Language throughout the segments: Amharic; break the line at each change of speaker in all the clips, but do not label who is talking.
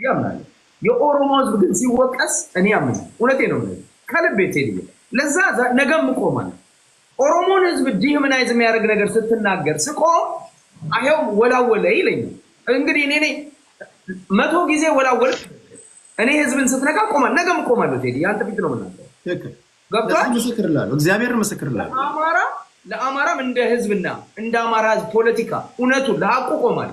ያምናል የኦሮሞ ህዝብ ግን ሲወቀስ እኔ ያምናል እውነቴ ነው ከልቤ ቴዲ ለዛ ነገም ቆማል ኦሮሞን ህዝብ ዲህምናይዝ የሚያደርግ ነገር ስትናገር ስቆም አይው ወላወለ ይለኛል እንግዲህ እኔ 100 ጊዜ ወላወል እኔ ህዝብን ስትነካ ቆማል ነገም ቆማለሁ ቴዲ ያንተ ፊት ነው ማለት
ትክክል ገብቷል ምስክርላል እግዚአብሔር ምስክርላል
ለአማራም እንደ ህዝብና እንደ አማራ ህዝብ ፖለቲካ እውነቱ ለሐቁ ቆማል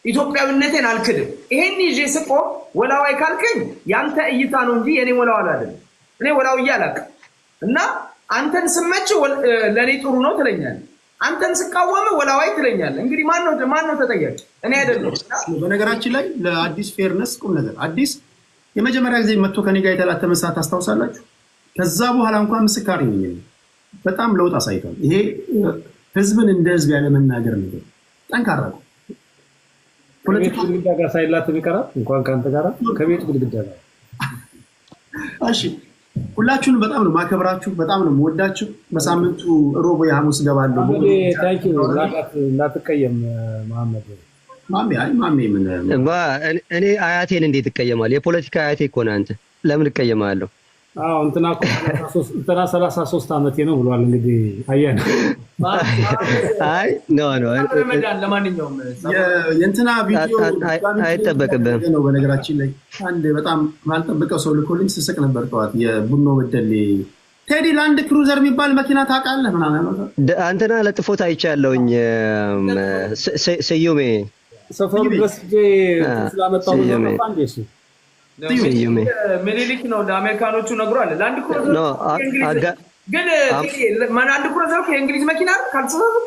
ኢትዮጵያዊነቴን አልክድም ይሄን ይዤ ስቆም ወላዋይ ካልከኝ ያንተ እይታ ነው እንጂ የኔ ወላዋል አይደለም እኔ ወላውያ አላቅ እና አንተን ስመች ለኔ ጥሩ ነው ትለኛለህ አንተን ስቃወም ወላዋይ ትለኛለህ እንግዲህ ማን ነው ተጠያቂ እኔ አይደለም
በነገራችን ላይ ለአዲስ ፌርነስ ቁም ነገር አዲስ የመጀመሪያ ጊዜ መጥቶ ከኔ ጋር የተላተመ ሰዓት አስታውሳላችሁ ከዛ በኋላ እንኳን ምስካሪ ነኝ በጣም ለውጥ አሳይቷል ይሄ ህዝብን እንደ ህዝብ ያለ መናገር ነው ጠንካራ ነው
ፖለቲካ ግድግዳ ጋር ሳይላት ቢቀራት እንኳን ካንተ ጋር ከቤት ግድግዳ ጋር
እሺ ሁላችሁንም በጣም ነው ማከብራችሁ በጣም ነው ወዳችሁ በሳምንቱ ሮብ ወይ ሐሙስ ገባለሁ
ታንኪ ላትቀየም መሐመድ
ማሜ ምን
እኔ አያቴን እንዴት ይቀየማል የፖለቲካ አያቴ እኮ ነው አንተ ለምን ይቀየማለሁ
አዎ እንትና 33 ዓመት ነው ብሏል እንግዲህ አያና
አይ ኖ
ለማንኛውም
የእንትና ቪዲዮ
አይጠበቅብህም
ነው በነገራችን ላይ አንድ በጣም ማልጠብቀው ሰው ልኮልኝ ስስቅ ነበር ጠዋት የቡኖ በደሌ ቴዲ ላንድ ክሩዘር የሚባል መኪና ታውቃለህ ምናምን
አንተና ለጥፎት አይቻለሁኝ ሰዩሜ
ሰፈሩ ድረስ ስላመጣው ነው አንዴሽ
ምኒልክ ነው ለአሜሪካኖቹ ነግሯል ላንድ ክሩዘር ግን አንድ ክሩዘር የእንግሊዝ መኪና ካልተሳሳትኩ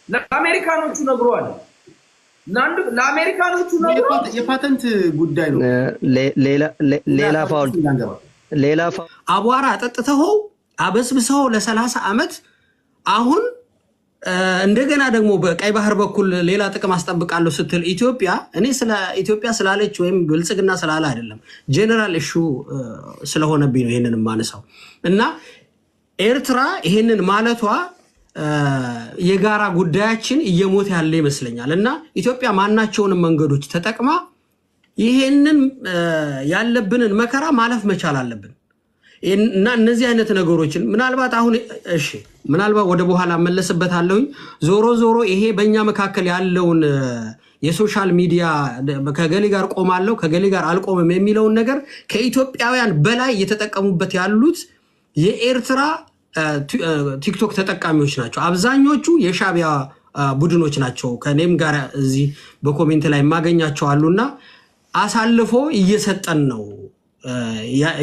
ለአሜሪካኖቹ ነግሯል ለአሜሪካኖቹ ነግሯል
የፓተንት ጉዳይ ነው
ሌላ
አቧራ አጠጥተው አበስብሰው ለ30 ዓመት አሁን እንደገና ደግሞ በቀይ ባህር በኩል ሌላ ጥቅም አስጠብቃለሁ ስትል ኢትዮጵያ እኔ ስለ ኢትዮጵያ ስላለች ወይም ብልጽግና ስላለ አይደለም ጀነራል ኢሹ ስለሆነብኝ ነው ይሄንን ማነሳው እና ኤርትራ ይሄንን ማለቷ የጋራ ጉዳያችን እየሞተ ያለ ይመስለኛል እና ኢትዮጵያ ማናቸውንም መንገዶች ተጠቅማ ይሄንን ያለብንን መከራ ማለፍ መቻል አለብን እና እነዚህ አይነት ነገሮችን ምናልባት አሁን እሺ ምናልባት ወደ በኋላ መለስበታለሁ ዞሮ ይሄ በእኛ መካከል ያለውን የሶሻል ሚዲያ ከገሊ ጋር ቆማለሁ ከገሊ ጋር አልቆምም የሚለውን ነገር ከኢትዮጵያውያን በላይ እየተጠቀሙበት ያሉት የኤርትራ ቲክቶክ ተጠቃሚዎች ናቸው አብዛኞቹ የሻቢያ ቡድኖች ናቸው ከኔም ጋር እዚህ በኮሜንት ላይ ማገኛቸው አሉና አሳልፎ እየሰጠን ነው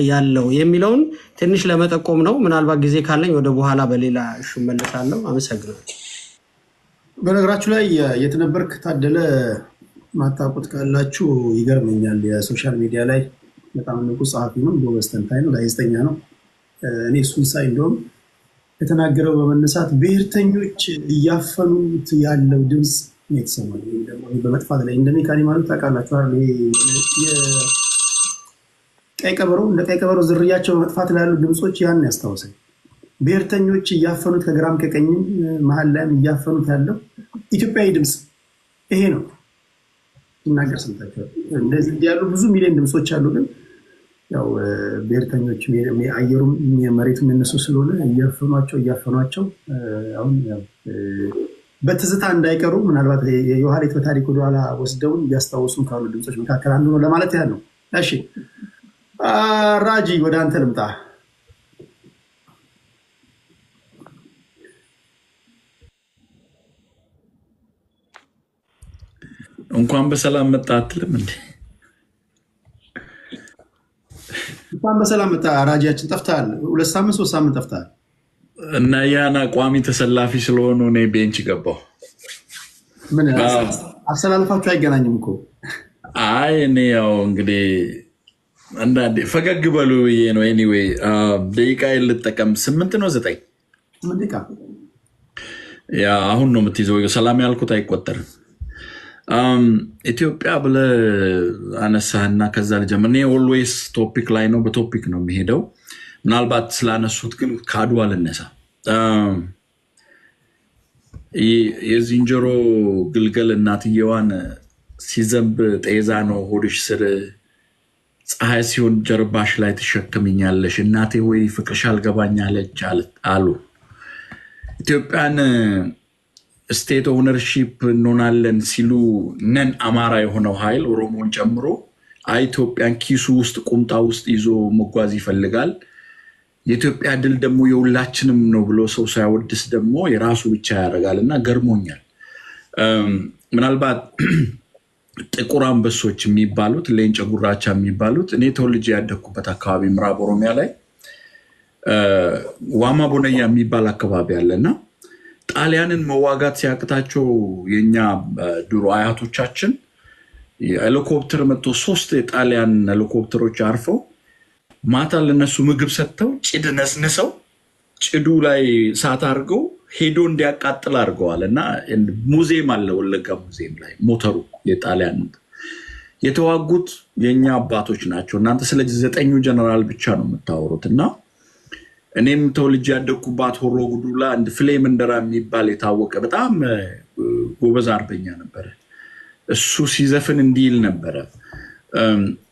ያለው የሚለውን ትንሽ ለመጠቆም ነው ምናልባት ጊዜ ካለኝ ወደ በኋላ በሌላ እሹ መለሳለሁ አመሰግናለሁ
በነገራችሁ ላይ የተነበርክ ታደለ ማታውቁት ካላችሁ ይገርመኛል የሶሻል ሚዲያ ላይ በጣም ንቁ ጸሐፊ ነው ጎበዝ ተንታኝ ነው ጋዜጠኛ ነው እኔ እሱን ሳይ እንደውም የተናገረው በመነሳት ብሔርተኞች እያፈኑት ያለው ድምፅ የተሰማኝ ደግሞ በመጥፋት ላይ እንደሚካኒ ማለት ታውቃላችሁ አይደል ቀይ ቀበሮ ዝርያቸው በመጥፋት ላይ ያሉ ድምጾች ያን ያስታውሳል ብሔርተኞች እያፈኑት ከግራም ከቀኝም መሀል ላይም እያፈኑት ያለው ኢትዮጵያዊ ድምፅ ይሄ ነው ይናገር ሰምታችኋል እንደዚህ ያሉ ብዙ ሚሊዮን ድምጾች አሉ ግን ያው ብሔርተኞች አየሩም መሬቱም የነሱ ስለሆነ እያፈኗቸው አሁን ያው በትዝታ እንዳይቀሩ ምናልባት የዮሐንስ በታሪክ ወደኋላ ወስደውን እያስታወሱም ካሉ ድምጾች መካከል አንዱ ነው ለማለት ያህል ነው እሺ ራጂ ወደ አንተ ልምጣ
እንኳን በሰላም መጣ አትልም እንዴ
እንኳን በሰላም መጣ ራጂያችን ጠፍተሃል 2 ሳምንት 3 ሳምንት ጠፍተሃል
እና ያና ቋሚ ተሰላፊ ስለሆኑ እኔ ቤንች ገባሁ
ምን አሰላልፋችሁ አይገናኝም እኮ
አይ እኔ ያው እንግዲህ አንዳንዴ ፈገግ በሉ ብዬ ነው ኤኒዌይ ደቂቃ ልጠቀም 8 ነው 9
ደቂቃ
ያ አሁን ነው የምትይዘው ሰላም ያልኩት አይቆጠርም ኢትዮጵያ ብለህ አነሳህና ከዛ ልጀምር እኔ ኦልዌይስ ቶፒክ ላይ ነው በቶፒክ ነው የሚሄደው ምናልባት ስላነሱት ግን ከአድዋ ልነሳ የዝንጀሮ ግልገል እናትየዋን ሲዘንብ ጤዛ ነው ሆድሽ ስር ፀሐይ ሲሆን ጀርባሽ ላይ ተሸክምኛለሽ እናቴ ወይ ፍቅርሽ አልገባኛለች አሉ። ኢትዮጵያን ስቴት ኦውነርሺፕ እንሆናለን ሲሉ ነን አማራ የሆነው ኃይል ኦሮሞን ጨምሮ ኢትዮጵያን ኪሱ ውስጥ ቁምጣ ውስጥ ይዞ መጓዝ ይፈልጋል። የኢትዮጵያ ድል ደግሞ የሁላችንም ነው ብሎ ሰው ሳይወድስ ደግሞ የራሱ ብቻ ያደርጋልና ገርሞኛል። ምናልባት ጥቁር አንበሶች የሚባሉት ሌንጨ ጉራቻ የሚባሉት እኔ ተወልጄ ያደግኩበት አካባቢ ምዕራብ ኦሮሚያ ላይ ዋማ ቦነያ የሚባል አካባቢ አለና ጣሊያንን መዋጋት ሲያቅታቸው የኛ ድሮ አያቶቻችን ሄሊኮፕተር መጥቶ 3 የጣሊያን ሄሊኮፕተሮች አርፈው ማታ ለነሱ ምግብ ሰጥተው ጭድ ነስንሰው ጭዱ ላይ እሳት አድርገው ሄዶ እንዲያቃጥል አድርገዋልና ሙዚየም አለ ወለጋ ሙዚየም ላይ ሞተሩ የጣሊያን የተዋጉት የኛ አባቶች ናቸው። እናንተ ስለዚህ 9 ጀነራል ብቻ ነው የምታወሩትና እኔም ተወልጄ ያደግኩባት ሆሮ ጉዱላ አንድ ፍሌም እንደራ የሚባል የታወቀ በጣም ጎበዝ አርበኛ ነበር። እሱ ሲዘፍን እንዲል ነበር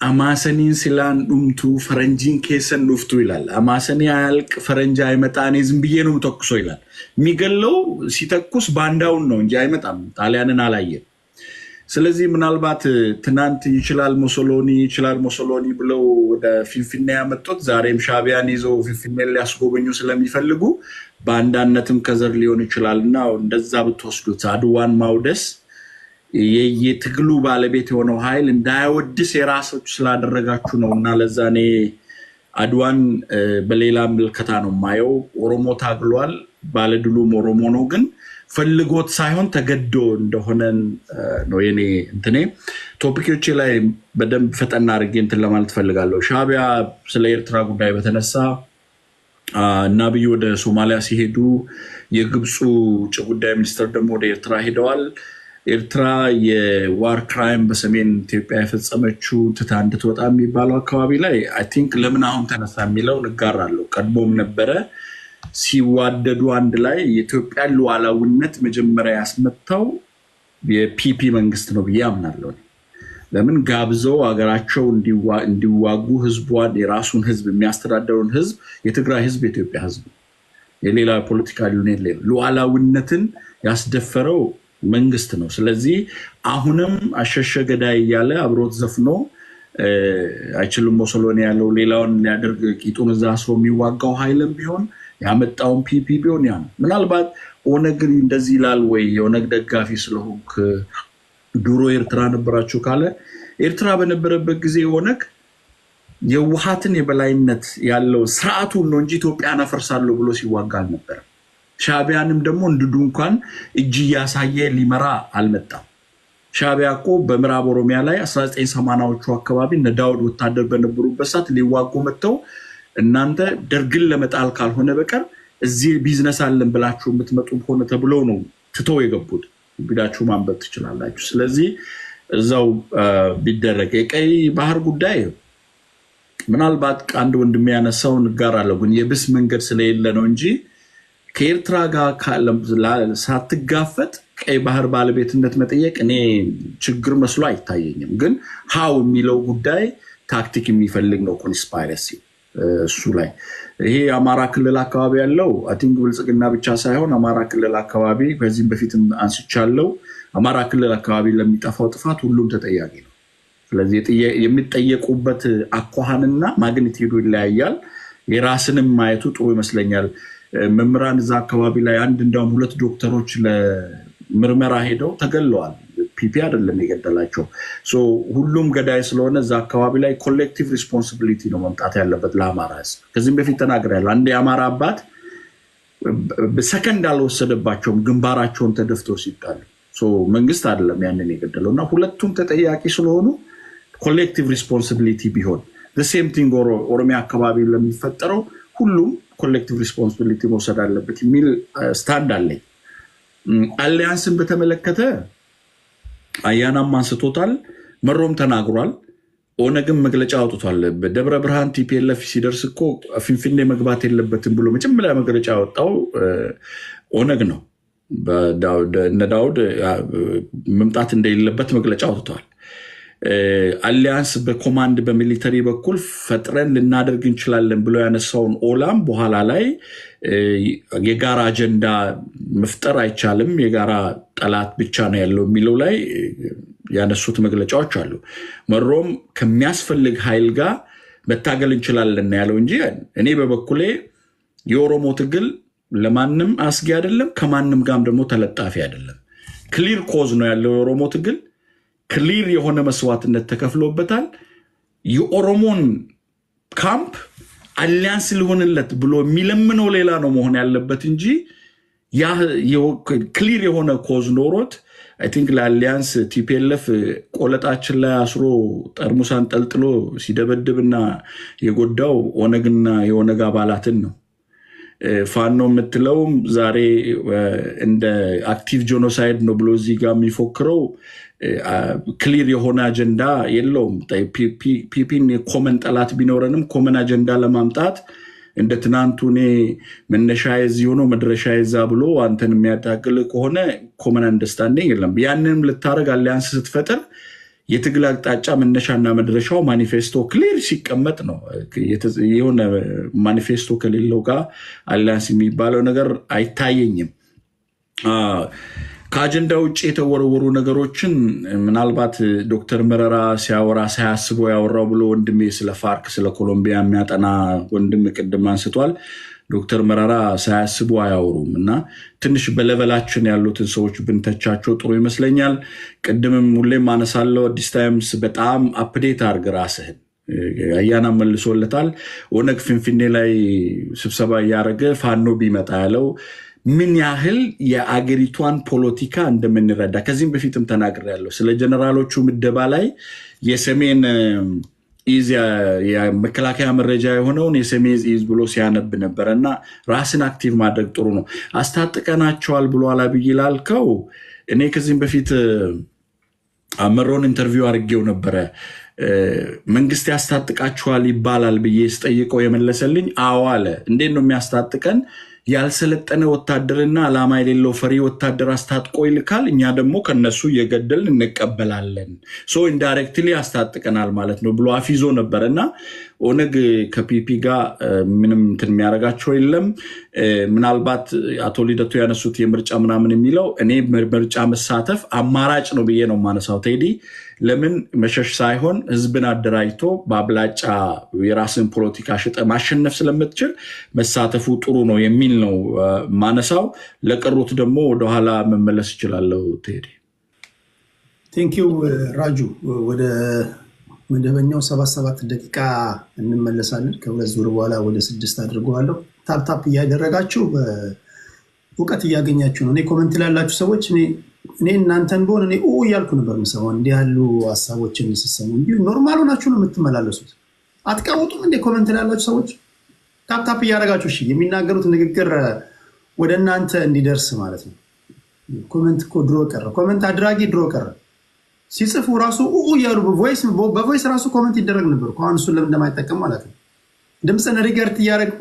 አማሰኒን ሲላን ዱምቱ ፈረንጂን ኬሰን ዱፍቱ ይላል። አማሰኒ አያልቅ ፈረንጅ አይመጣ እኔ ዝም ብዬ ነው ተኩሶ ይላል። የሚገለው ሲተኩስ ባንዳውን ነው እንጂ አይመጣም ጣሊያንን አላየም። ስለዚህ ምናልባት ትናንት ይችላል ሞሶሎኒ ብለው ወደ ፊንፊኔ ያመጡት ዛሬም ሻቢያን ይዘው ፊንፊኔን ሊያስጎበኙ ስለሚፈልጉ ባንዳነትም ከዘር ሊሆን ይችላልና እንደዛ ብትወስዱት አድዋን ማውደስ የትግሉ ባለቤት የሆነው ኃይል እንዳይወድስ የራሳችሁ ስላደረጋችሁ ነውና ለዛ እኔ አድዋን በሌላ ምልከታ ነው ማየው። ኦሮሞ ታግሏል፣ ባለድሉም ኦሮሞ ነው፣ ግን ፈልጎት ሳይሆን ተገዶ እንደሆነ ነው የኔ እንትኔ። ቶፒኮች ላይ በደንብ ፈጠና አድርጌ እንትን ለማለት ፈልጋለሁ። ሻቢያ ስለ ኤርትራ ጉዳይ በተነሳ እና አብይ ወደ ሶማሊያ ሲሄዱ የግብፁ ውጭ ጉዳይ ሚኒስትር ደግሞ ወደ ኤርትራ ሄደዋል። ኤርትራ የዋር ክራይም በሰሜን ኢትዮጵያ የፈጸመችው ትታ እንድትወጣ የሚባለው አካባቢ ላይ አይ ቲንክ ለምን አሁን ተነሳ የሚለው ንጋራለሁ። ቀድሞም ነበረ ሲዋደዱ አንድ ላይ የኢትዮጵያ ሉዓላዊነት መጀመሪያ ያስመታው የፒፒ መንግስት ነው ብዬ አምናለሁ። ለምን ጋብዘው ሀገራቸው እንዲዋጉ ህዝቧን የራሱን ህዝብ የሚያስተዳደሩን ህዝብ የትግራይ ህዝብ የኢትዮጵያ ህዝብ የሌላ ፖለቲካ ዩኒየን ሉዓላዊነትን ያስደፈረው መንግስት ነው። ስለዚህ አሁንም አሸሸ ገዳይ እያለ አብሮት ዘፍኖ አይችልም ሞሶሎኒ ያለው ሌላውን ሊያደርግ ቂጡን እዛ ሰው የሚዋጋው ኃይልም ቢሆን ያመጣውን ፒፒ ቢሆን ያ ምናልባት ኦነግ እንደዚህ ይላል ወይ የኦነግ ደጋፊ ስለሆንክ ድሮ ኤርትራ ነበራችሁ ካለ ኤርትራ በነበረበት ጊዜ ኦነግ የውሃትን የበላይነት ያለው ስርዓቱን ነው እንጂ ኢትዮጵያን አፈርሳለሁ ብሎ ሲዋጋ አልነበረም። ሻቢያንም ደግሞ እንድዱ እንኳን እጅ ያሳየ ሊመራ አልመጣም። ሻቢያ እኮ በምዕራብ ኦሮሚያ ላይ 1980ዎቹ አካባቢ ነዳውድ ወታደር በነበሩበት ሰዓት ሊዋጉ መጥተው እናንተ ደርግን ለመጣል ካልሆነ በቀር እዚህ ቢዝነስ አለን ብላችሁ የምትመጡ ሆነ ተብሎ ነው ትተው የገቡት። ቢዳችሁ ማንበብ ትችላላችሁ። ስለዚህ እዛው ቢደረግ የቀይ ባህር ጉዳይ ምናልባት አንድ ወንድም ያነሳው ንጋራለሁ፣ ግን የብስ መንገድ ስለሌለ ነው እንጂ ከኤርትራ ጋር ሳትጋፈጥ ቀይ ባህር ባለቤትነት መጠየቅ እኔ ችግር መስሎ አይታየኝም። ግን ሃው የሚለው ጉዳይ ታክቲክ የሚፈልግ ነው። ኮንስፓይረሲ እሱ ላይ ይሄ አማራ ክልል አካባቢ ያለው አይ ቲንክ ብልጽግና ብቻ ሳይሆን አማራ ክልል አካባቢ ከዚህም በፊትም አንስቻለሁ። አማራ ክልል አካባቢ ለሚጠፋው ጥፋት ሁሉም ተጠያቂ ነው። ስለዚህ የሚጠየቁበት አኳኋንና ማግኒቲዩዱ ይለያያል። የራስንም ማየቱ ጥሩ ይመስለኛል። መምራን እዛ አካባቢ ላይ እንደውም 2 ዶክተሮች ለምርመራ ሄደው ተገለዋል። ፒፒ አይደለም የገደላቸው። ሁሉም ገዳይ ስለሆነ እዛ አካባቢ ላይ ኮሌክቲቭ ሪስፖንሲቢሊቲ ነው መምጣት ያለበት ለአማራ ህዝብ። ከዚህም በፊት ተናግሬያለሁ። አንድ የአማራ አባት በሰከንድ አልወሰደባቸውም ግንባራቸውን ተደፍተው ሲጣሉ። መንግስት አይደለም ያንን የገደለው እና ሁለቱም ተጠያቂ ስለሆኑ ኮሌክቲቭ ሪስፖንሲቢሊቲ ቢሆን ሴም ቲንግ ኦሮሚያ አካባቢ ለሚፈጠረው ሁሉም ኮሌክቲቭ ሪስፖንሲቢሊቲ መውሰድ አለበት የሚል ስታንድ አለኝ። አሊያንስን በተመለከተ አያናም አንስቶታል፣ መሮም ተናግሯል፣ ኦነግም መግለጫ አውጥቷል። በደብረ ብርሃን ቲፒኤልኤፍ ሲደርስ እኮ ፊንፊኔ መግባት የለበትም ብሎ መጀመሪያ መግለጫ ያወጣው ኦነግ ነው። እነ ዳውድ መምጣት እንደሌለበት መግለጫ አውጥቷል። አሊያንስ በኮማንድ በሚሊተሪ በኩል ፈጥረን ልናደርግ እንችላለን ብሎ ያነሳውን ኦላም በኋላ ላይ የጋራ አጀንዳ መፍጠር አይቻልም፣ የጋራ ጠላት ብቻ ነው ያለው የሚለው ላይ ያነሱት መግለጫዎች አሉ። መሮም ከሚያስፈልግ ኃይል ጋር መታገል እንችላለን ያለው እንጂ እኔ በበኩሌ የኦሮሞ ትግል ለማንም አስጊ አይደለም፣ ከማንም ጋርም ደግሞ ተለጣፊ አይደለም። ክሊር ኮዝ ነው ያለው የኦሮሞ ትግል፣ ክሊር የሆነ መስዋዕትነት ተከፍሎበታል። የኦሮሞን ካምፕ አሊያንስ ሊሆንለት ብሎ የሚለምነው ሌላ ነው መሆን ያለበት እንጂ ክሊር የሆነ ኮዝ ኖሮት አይ ቲንክ ለአሊያንስ ቲፒኤልኤፍ ቆለጣችን ላይ አስሮ ጠርሙሳን ጠልጥሎ ሲደበድብና የጎዳው ኦነግና የኦነግ አባላትን ነው። ፋኖ የምትለውም ዛሬ እንደ አክቲቭ ጄኖሳይድ ነው ብሎ እዚህ ጋር የሚፎክረው ክሊር የሆነ አጀንዳ የለውም። ፒፒን የኮመን ጠላት ቢኖረንም ኮመን አጀንዳ ለማምጣት እንደ ትናንቱ እኔ መነሻ የዚህ ሆኖ መድረሻ የዛ ብሎ አንተን የሚያታግል ከሆነ ኮመን አንደርስታንዲንግ የለም። ያንንም ልታደርግ አሊያንስ ስትፈጥር የትግል አቅጣጫ መነሻና መድረሻው ማኒፌስቶ ክሊር ሲቀመጥ ነው። የሆነ ማኒፌስቶ ከሌለው ጋር አሊያንስ የሚባለው ነገር አይታየኝም። ከአጀንዳ ውጭ የተወረወሩ ነገሮችን ምናልባት ዶክተር መረራ ሲያወራ ሳያስበው ያወራው ብሎ ወንድሜ ስለ ፋርክ ስለ ኮሎምቢያ የሚያጠና ወንድም ቅድም አንስቷል። ዶክተር መረራ ሳያስቡ አያወሩም እና ትንሽ በለበላችን ያሉትን ሰዎች ብንተቻቸው ጥሩ ይመስለኛል። ቅድምም ሁሌም አነሳለሁ፣ አዲስ ታይምስ በጣም አፕዴት አድርግ ራስህን። አያና መልሶለታል። ኦነግ ፍንፍኔ ላይ ስብሰባ እያደረገ ፋኖ ቢመጣ ያለው ምን ያህል የአገሪቷን ፖለቲካ እንደምንረዳ ከዚህም በፊትም ተናግሬያለሁ። ስለ ጀነራሎቹ ምደባ ላይ የሰሜን ኢዝ የመከላከያ መረጃ የሆነውን የሰሜን ኢዝ ብሎ ሲያነብ ነበረ እና ራስን አክቲቭ ማድረግ ጥሩ ነው። አስታጥቀናቸዋል ብሎ አላብይ ላልከው እኔ ከዚህም በፊት አመሮን ኢንተርቪው አድርጌው ነበረ። መንግስት ያስታጥቃቸዋል ይባላል ብዬ ስጠይቀው የመለሰልኝ አዎ አለ። እንዴት ነው የሚያስታጥቀን? ያልሰለጠነ ወታደርና ዓላማ የሌለው ፈሪ ወታደር አስታጥቆ ይልካል። እኛ ደግሞ ከነሱ እየገደልን እንቀበላለን። ሶ ኢንዳይሬክትሊ ያስታጥቀናል ማለት ነው ብሎ አፊዞ ነበር እና ኦነግ ከፒፒ ጋር ምንም እንትን የሚያደርጋቸው የለም። ምናልባት አቶ ልደቱ ያነሱት የምርጫ ምናምን የሚለው እኔ ምርጫ መሳተፍ አማራጭ ነው ብዬ ነው ማነሳው። ቴዲ ለምን መሸሽ ሳይሆን ህዝብን አደራጅቶ በአብላጫ የራስን ፖለቲካ ሽጠ ማሸነፍ ስለምትችል መሳተፉ ጥሩ ነው የሚል ነው ማነሳው። ለቀሩት ደግሞ ወደኋላ መመለስ ይችላለሁ። ቴዲ
ቴንኪው ራጁ። ወደ መደበኛው 77 ደቂቃ እንመለሳለን። ከሁለት ዙር በኋላ ወደ 6 አድርገዋለሁ። ታፕታፕ እያደረጋችሁ እውቀት እያገኛችሁ ነው። እኔ ኮመንት ላላችሁ ሰዎች እኔ እናንተን በሆን እኔ እያልኩ ነበር የምሰማው እንዲህ ያሉ ሀሳቦችን ስሰሙ እንጂ ኖርማል ሆናችሁ ነው የምትመላለሱት። አትቀውጡም እንደ ኮመንት ላላችሁ ሰዎች ታፕታፕ እያደረጋችሁ እሺ፣ የሚናገሩት ንግግር ወደ እናንተ እንዲደርስ ማለት ነው። ኮመንት እኮ ድሮ ቀረ። ኮመንት አድራጊ ድሮ ቀረ። ሲጽፉ ራሱ እያሉ በቮይስ ራሱ ኮመንት ይደረግ ነበር። አሁን እሱን ለምን እንደማይጠቀም ማለት ነው። ድምፅን ሪገርት እያደረግ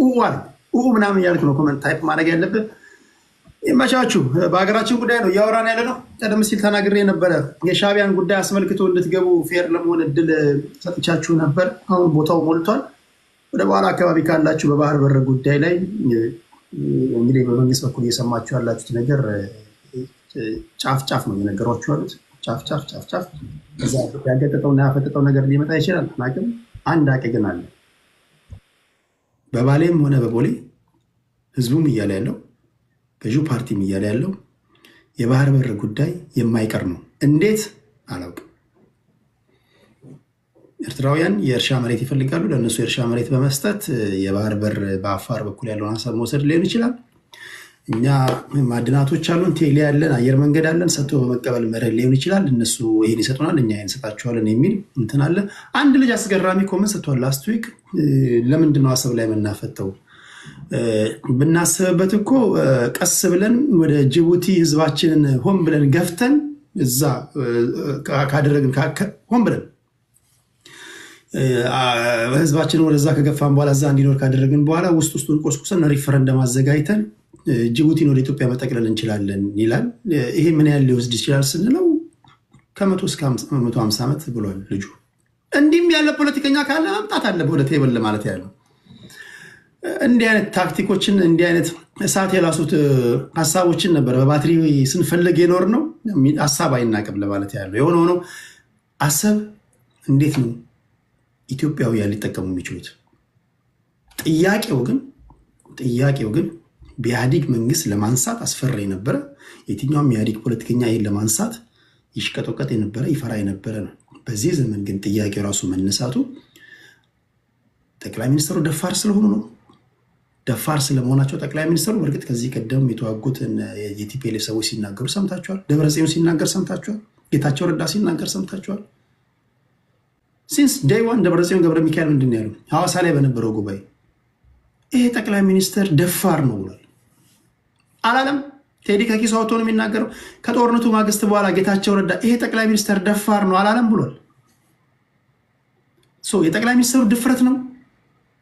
ምናምን እያልክ ነው ኮመንት ታይፕ ማድረግ ያለብህ። ይመቻችሁ። በሀገራችን ጉዳይ ነው እያወራን ያለ ነው። ቀደም ሲል ተናግሬ ነበረ። የሻዕቢያን ጉዳይ አስመልክቶ እንድትገቡ ፌር ለመሆን እድል ሰጥቻችሁ ነበር። አሁን ቦታው ሞልቷል። ወደ በኋላ አካባቢ ካላችሁ በባህር በር ጉዳይ ላይ እንግዲህ በመንግስት በኩል እየሰማችሁ ያላችሁት ነገር ጫፍ ጫፍ ነው የነገሯችሁ ያሉት። ጫፍ እዛ ያገጠጠውና ያፈጠጠው ነገር ሊመጣ ይችላል። ናቅም አንድ አቅ ግን አለ። በባሌም ሆነ በቦሌ ህዝቡም እያለ ያለው ገዢው ፓርቲም እያለ ያለው የባህር በር ጉዳይ የማይቀር ነው። እንዴት አላውቅም። ኤርትራውያን የእርሻ መሬት ይፈልጋሉ። ለእነሱ የእርሻ መሬት በመስጠት የባህር በር በአፋር በኩል ያለውን ሀሳብ መውሰድ ሊሆን ይችላል። እኛ ማዕድናቶች አሉን፣ ቴሌ ያለን፣ አየር መንገድ አለን፣ ሰጥቶ በመቀበል መርህ ሊሆን ይችላል። እነሱ ይሄን ይሰጡናል፣ እኛ ይሄን እንሰጣቸዋለን የሚል እንትን አለ። አንድ ልጅ አስገራሚ ኮመንት ሰጥቷል ላስት ዊክ። ለምንድነው አሰብ ላይ የምናፈተው? ብናስብበት እኮ ቀስ ብለን ወደ ጅቡቲ ህዝባችንን ሆን ብለን ገፍተን እዛ ካደረግን ሆን ብለን ህዝባችንን ወደዛ ከገፋን በኋላ እዛ እንዲኖር ካደረግን በኋላ ውስጡን ቆስቁሰን ሪፈረንደም አዘጋጅተን ጅቡቲን ወደ ኢትዮጵያ መጠቅለል እንችላለን ይላል። ይሄ ምን ያህል ሊወስድ ይችላል ስንለው ከ100 እስከ 150 ዓመት ብሏል ልጁ። እንዲህም ያለ ፖለቲከኛ ካለ መምጣት አለ ወደ ቴብል ማለት ያለው። እንዲህ አይነት ታክቲኮችን እንዲህ አይነት እሳት የላሱት ሀሳቦችን ነበር በባትሪ ስንፈልግ የኖር ነው። ሀሳብ አይናቅም ለማለት ያለው። የሆነ ሆኖ አሰብ እንዴት ነው ኢትዮጵያውያን ሊጠቀሙ የሚችሉት? ጥያቄው ግን በኢህአዴግ መንግስት ለማንሳት አስፈራ የነበረ የትኛውም ኢህአዴግ ፖለቲከኛ ይህን ለማንሳት ይሽቀጠቀጥ የነበረ ይፈራ የነበረ ነው። በዚህ ዘመን ግን ጥያቄው ራሱ መነሳቱ ጠቅላይ ሚኒስትሩ ደፋር ስለሆኑ ነው። ደፋር ስለመሆናቸው ጠቅላይ ሚኒስትሩ በእርግጥ ከዚህ ቀደም የተዋጉትን የቲፒኤልኤፍ ሰዎች ሲናገሩ ሰምታችኋል። ደብረጽዮን ሲናገር ሰምታችኋል። ጌታቸው ረዳ ሲናገር ሰምታችኋል። ሲንስ ዴይ ዋን ደብረጽዮን ገብረ ሚካኤል ምንድን ያሉ ሐዋሳ ላይ በነበረው ጉባኤ ይሄ ጠቅላይ ሚኒስትር ደፋር ነው ብሏል አላለም? ቴዲ ከኪሱ አውጥቶ ነው የሚናገረው። ከጦርነቱ ማግስት በኋላ ጌታቸው ረዳ ይሄ ጠቅላይ ሚኒስትር ደፋር ነው አላለም ብሏል። የጠቅላይ ሚኒስትሩ ድፍረት ነው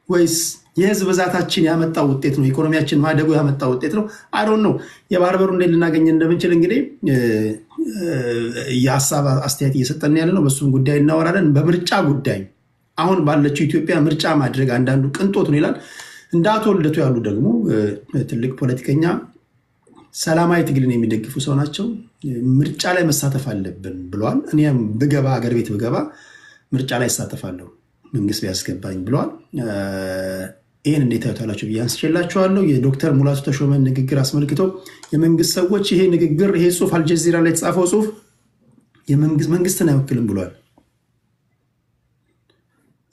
ወይስ የህዝብ ብዛታችን ያመጣው ውጤት ነው? ኢኮኖሚያችን ማደጉ ያመጣው ውጤት ነው? አይዶን ነው። የባህር በሩ እንዴት ልናገኝ እንደምንችል እንግዲህ የሀሳብ አስተያየት እየሰጠን ያለ ነው። በሱም ጉዳይ እናወራለን። በምርጫ ጉዳይ አሁን ባለችው ኢትዮጵያ ምርጫ ማድረግ አንዳንዱ ቅንጦት ነው ይላል። እንደ አቶ ልደቱ ያሉ ደግሞ ትልቅ ፖለቲከኛ ሰላማዊ ትግልን የሚደግፉ ሰው ናቸው። ምርጫ ላይ መሳተፍ አለብን ብለዋል። እኔም ብገባ አገር ቤት ብገባ ምርጫ ላይ እሳተፋለሁ መንግስት ቢያስገባኝ ብለዋል። ይህን እንዴት ታዩታላችሁ ብዬ አንስቼላችኋለሁ። የዶክተር ሙላቱ ተሾመን ንግግር አስመልክቶ የመንግስት ሰዎች ይሄ ንግግር ይሄ ጽሁፍ አልጀዚራ ላይ የተጻፈው ጽሁፍ መንግስትን አይወክልም ብለዋል።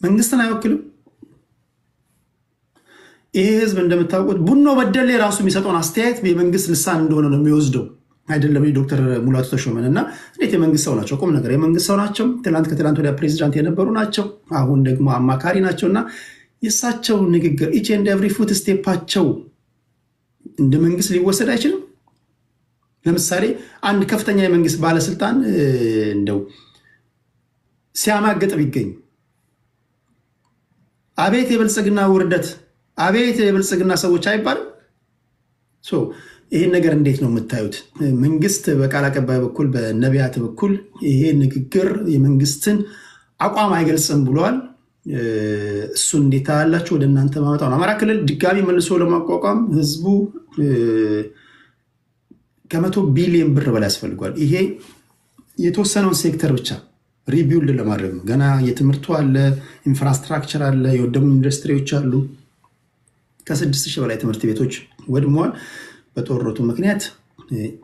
መንግስትን አይወክልም። ይሄ ህዝብ እንደምታውቁት ቡኖ በደሌ ራሱ የሚሰጠውን አስተያየት የመንግስት ልሳን እንደሆነ ነው የሚወስደው አይደለም። ዶክተር ሙላቱ ተሾመን እና እንዴት የመንግስት ሰው ናቸው፣ ቁም ነገር የመንግስት ሰው ናቸው። ከትላንት ወዲያ ፕሬዚዳንት የነበሩ ናቸው፣ አሁን ደግሞ አማካሪ ናቸው። እና የእሳቸው ንግግር ኢች ኤንድ ኤቭሪ ፉት ስቴፓቸው እንደ መንግስት ሊወሰድ አይችልም። ለምሳሌ አንድ ከፍተኛ የመንግስት ባለስልጣን እንደው ሲያማገጥ ቢገኝ አቤት የብልጽግና ውርደት፣ አቤት የብልጽግና ሰዎች አይባልም። ይህን ነገር እንዴት ነው የምታዩት? መንግስት በቃል አቀባይ በኩል በነቢያት በኩል ይሄ ንግግር የመንግስትን አቋም አይገልጽም ብለዋል። እሱን እንዴት ታያላችሁ? ወደ እናንተ ማመጣው ነው። አማራ ክልል ድጋሚ መልሶ ለማቋቋም ህዝቡ ከ100 ቢሊዮን ብር በላይ ያስፈልጓል። ይሄ የተወሰነውን ሴክተር ብቻ ሪቢውልድ ለማድረግ ነው። ገና የትምህርቱ አለ፣ ኢንፍራስትራክቸር አለ፣ የወደሙ ኢንዱስትሪዎች አሉ። ከ6000 በላይ ትምህርት ቤቶች ወድመዋል። በጦርነቱ ምክንያት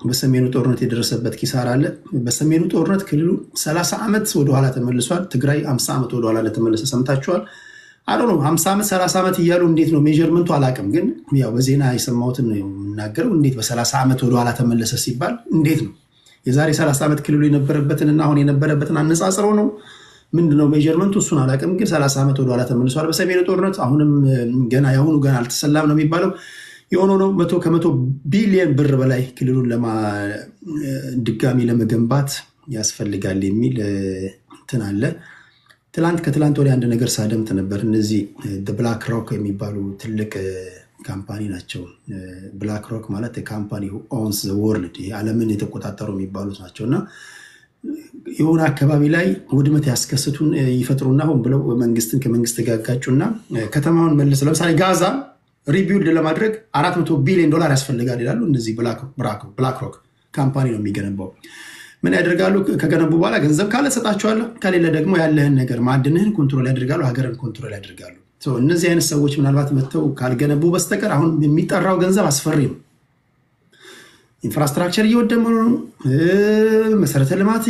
በሰሜኑ ጦርነት የደረሰበት ኪሳራ አለ። በሰሜኑ ጦርነት ክልሉ 30 ዓመት ወደኋላ ተመልሷል። ትግራይ 50 ዓመት ወደኋላ እንደተመለሰ ሰምታችኋል። አዶ ነው 50 ዓመት 30 ዓመት እያሉ እንዴት ነው ሜጀርመንቱ አላውቅም፣ ግን ያው በዜና የሰማሁትን ነው የምናገረው። እንዴት በ30 ዓመት ወደኋላ ተመለሰ ሲባል እንዴት ነው የዛሬ 30 ዓመት ክልሉ የነበረበትንና አሁን የነበረበትን አነጻጽረው ነው ምንድነው ሜጀርመንቱ? እሱን አላውቅም፣ ግን 30 ዓመት ወደኋላ ተመልሷል በሰሜኑ ጦርነት። አሁንም ገና የአሁኑ ገና አልተሰላም ነው የሚባለው። የሆነ ነው ከ100 ቢሊዮን ብር በላይ ክልሉን ድጋሚ ለመገንባት ያስፈልጋል የሚል እንትን አለ። ከትላንት ወዲያ አንድ ነገር ሳደምጥ ነበር። እነዚህ ብላክ ሮክ የሚባሉ ትልቅ ካምፓኒ ናቸው። ብላክ ሮክ ማለት ካምፓኒ ኦንስ ዘ ወርልድ ዓለምን የተቆጣጠሩ የሚባሉት ናቸው። እና የሆነ አካባቢ ላይ ውድመት ያስከስቱን ይፈጥሩና ሆን ብለው መንግስትን ከመንግስት ጋጋጩና ከተማውን መልሰው ለምሳሌ ጋዛ ሪቢውልድ ለማድረግ $400 ቢሊዮን ያስፈልጋል ይላሉ። እነዚህ ብላክ ሮክ ካምፓኒ ነው የሚገነባው። ምን ያደርጋሉ? ከገነቡ በኋላ ገንዘብ ካለ ሰጣቸዋለሁ፣ ከሌለ ደግሞ ያለህን ነገር ማዕድንህን ኮንትሮል ያደርጋሉ፣ ሀገርን ኮንትሮል ያደርጋሉ። እነዚህ አይነት ሰዎች ምናልባት መጥተው ካልገነቡ በስተቀር አሁን የሚጠራው ገንዘብ አስፈሪ ነው። ኢንፍራስትራክቸር እየወደመ ነው። መሰረተ ልማት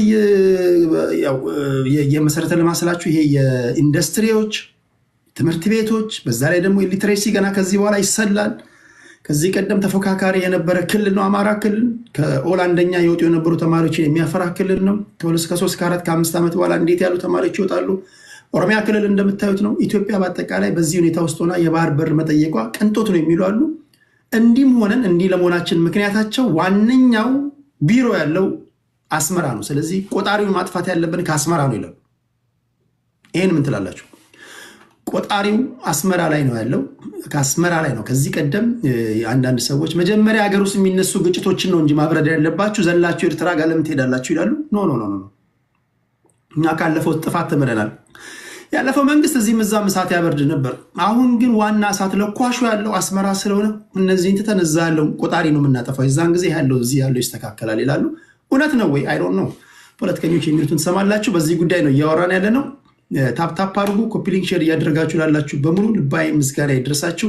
የመሰረተ ልማት ስላችሁ ይሄ የኢንዱስትሪዎች፣ ትምህርት ቤቶች፣ በዛ ላይ ደግሞ ሊትሬሲ ገና ከዚህ በኋላ ይሰላል። ከዚህ ቀደም ተፎካካሪ የነበረ ክልል ነው አማራ ክልል። ከኦል አንደኛ የወጡ የነበሩ ተማሪዎችን የሚያፈራ ክልል ነው። ከ3 ከ4 ከ5 ዓመት በኋላ እንዴት ያሉ ተማሪዎች ይወጣሉ? ኦሮሚያ ክልል እንደምታዩት ነው። ኢትዮጵያ በአጠቃላይ በዚህ ሁኔታ ውስጥ ሆና የባህር በር መጠየቋ ቅንጦት ነው የሚሉ አሉ። እንዲህም ሆነን እንዲህ ለመሆናችን ምክንያታቸው ዋነኛው ቢሮ ያለው አስመራ ነው። ስለዚህ ቆጣሪውን ማጥፋት ያለብን ከአስመራ ነው ይላሉ። ይህን ምን ትላላችሁ? ቆጣሪው አስመራ ላይ ነው ያለው፣ ከአስመራ ላይ ነው። ከዚህ ቀደም አንዳንድ ሰዎች መጀመሪያ ሀገር ውስጥ የሚነሱ ግጭቶችን ነው እንጂ ማብረድ ያለባችሁ ዘላችሁ ኤርትራ ጋር ለምን ትሄዳላችሁ ይላሉ። ኖ እኛ ካለፈው ጥፋት ተምረናል። ያለፈው መንግስት እዚህ ምዛም እሳት ያበርድ ነበር። አሁን ግን ዋና እሳት ለኳሹ ያለው አስመራ ስለሆነ እነዚህን ትተን እዛ ያለው ቆጣሪ ነው የምናጠፋው። የዛን ጊዜ ያለው እዚህ ያለው ይስተካከላል ይላሉ። እውነት ነው ወይ? አይ ዶንት ኖ። ፖለቲከኞች የሚሉትን ትሰማላችሁ። በዚህ ጉዳይ ነው እያወራን ያለ ነው። ታፕታፕ አድርጉ፣ ኮፒ ሊንክ ሼር እያደረጋችሁ ላላችሁ በሙሉ ልባዊ ምስጋና ይድረሳችሁ።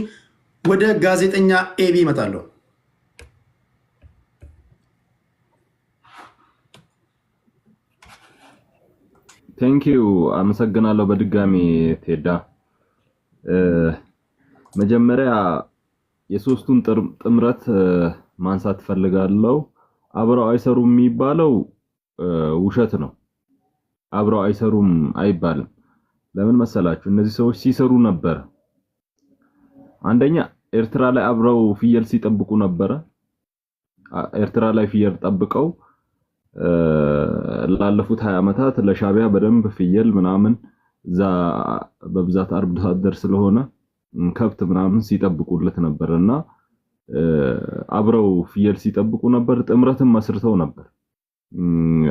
ወደ ጋዜጠኛ ኤቢ እመጣለሁ።
ቴንኪው አመሰግናለሁ በድጋሚ ቴዳ። መጀመሪያ የሶስቱን ጥምረት ማንሳት ፈልጋለሁ። አብረው አይሰሩም የሚባለው ውሸት ነው። አብረው አይሰሩም አይባልም። ለምን መሰላችሁ? እነዚህ ሰዎች ሲሰሩ ነበር። አንደኛ ኤርትራ ላይ አብረው ፍየል ሲጠብቁ ነበረ። ኤርትራ ላይ ፍየል ጠብቀው ላለፉት 20 ዓመታት ለሻቢያ በደንብ ፍየል ምናምን እዛ በብዛት አርብቶ አደር ስለሆነ ከብት ምናምን ሲጠብቁለት ነበርና አብረው ፍየል ሲጠብቁ ነበር። ጥምረትን መስርተው ነበር።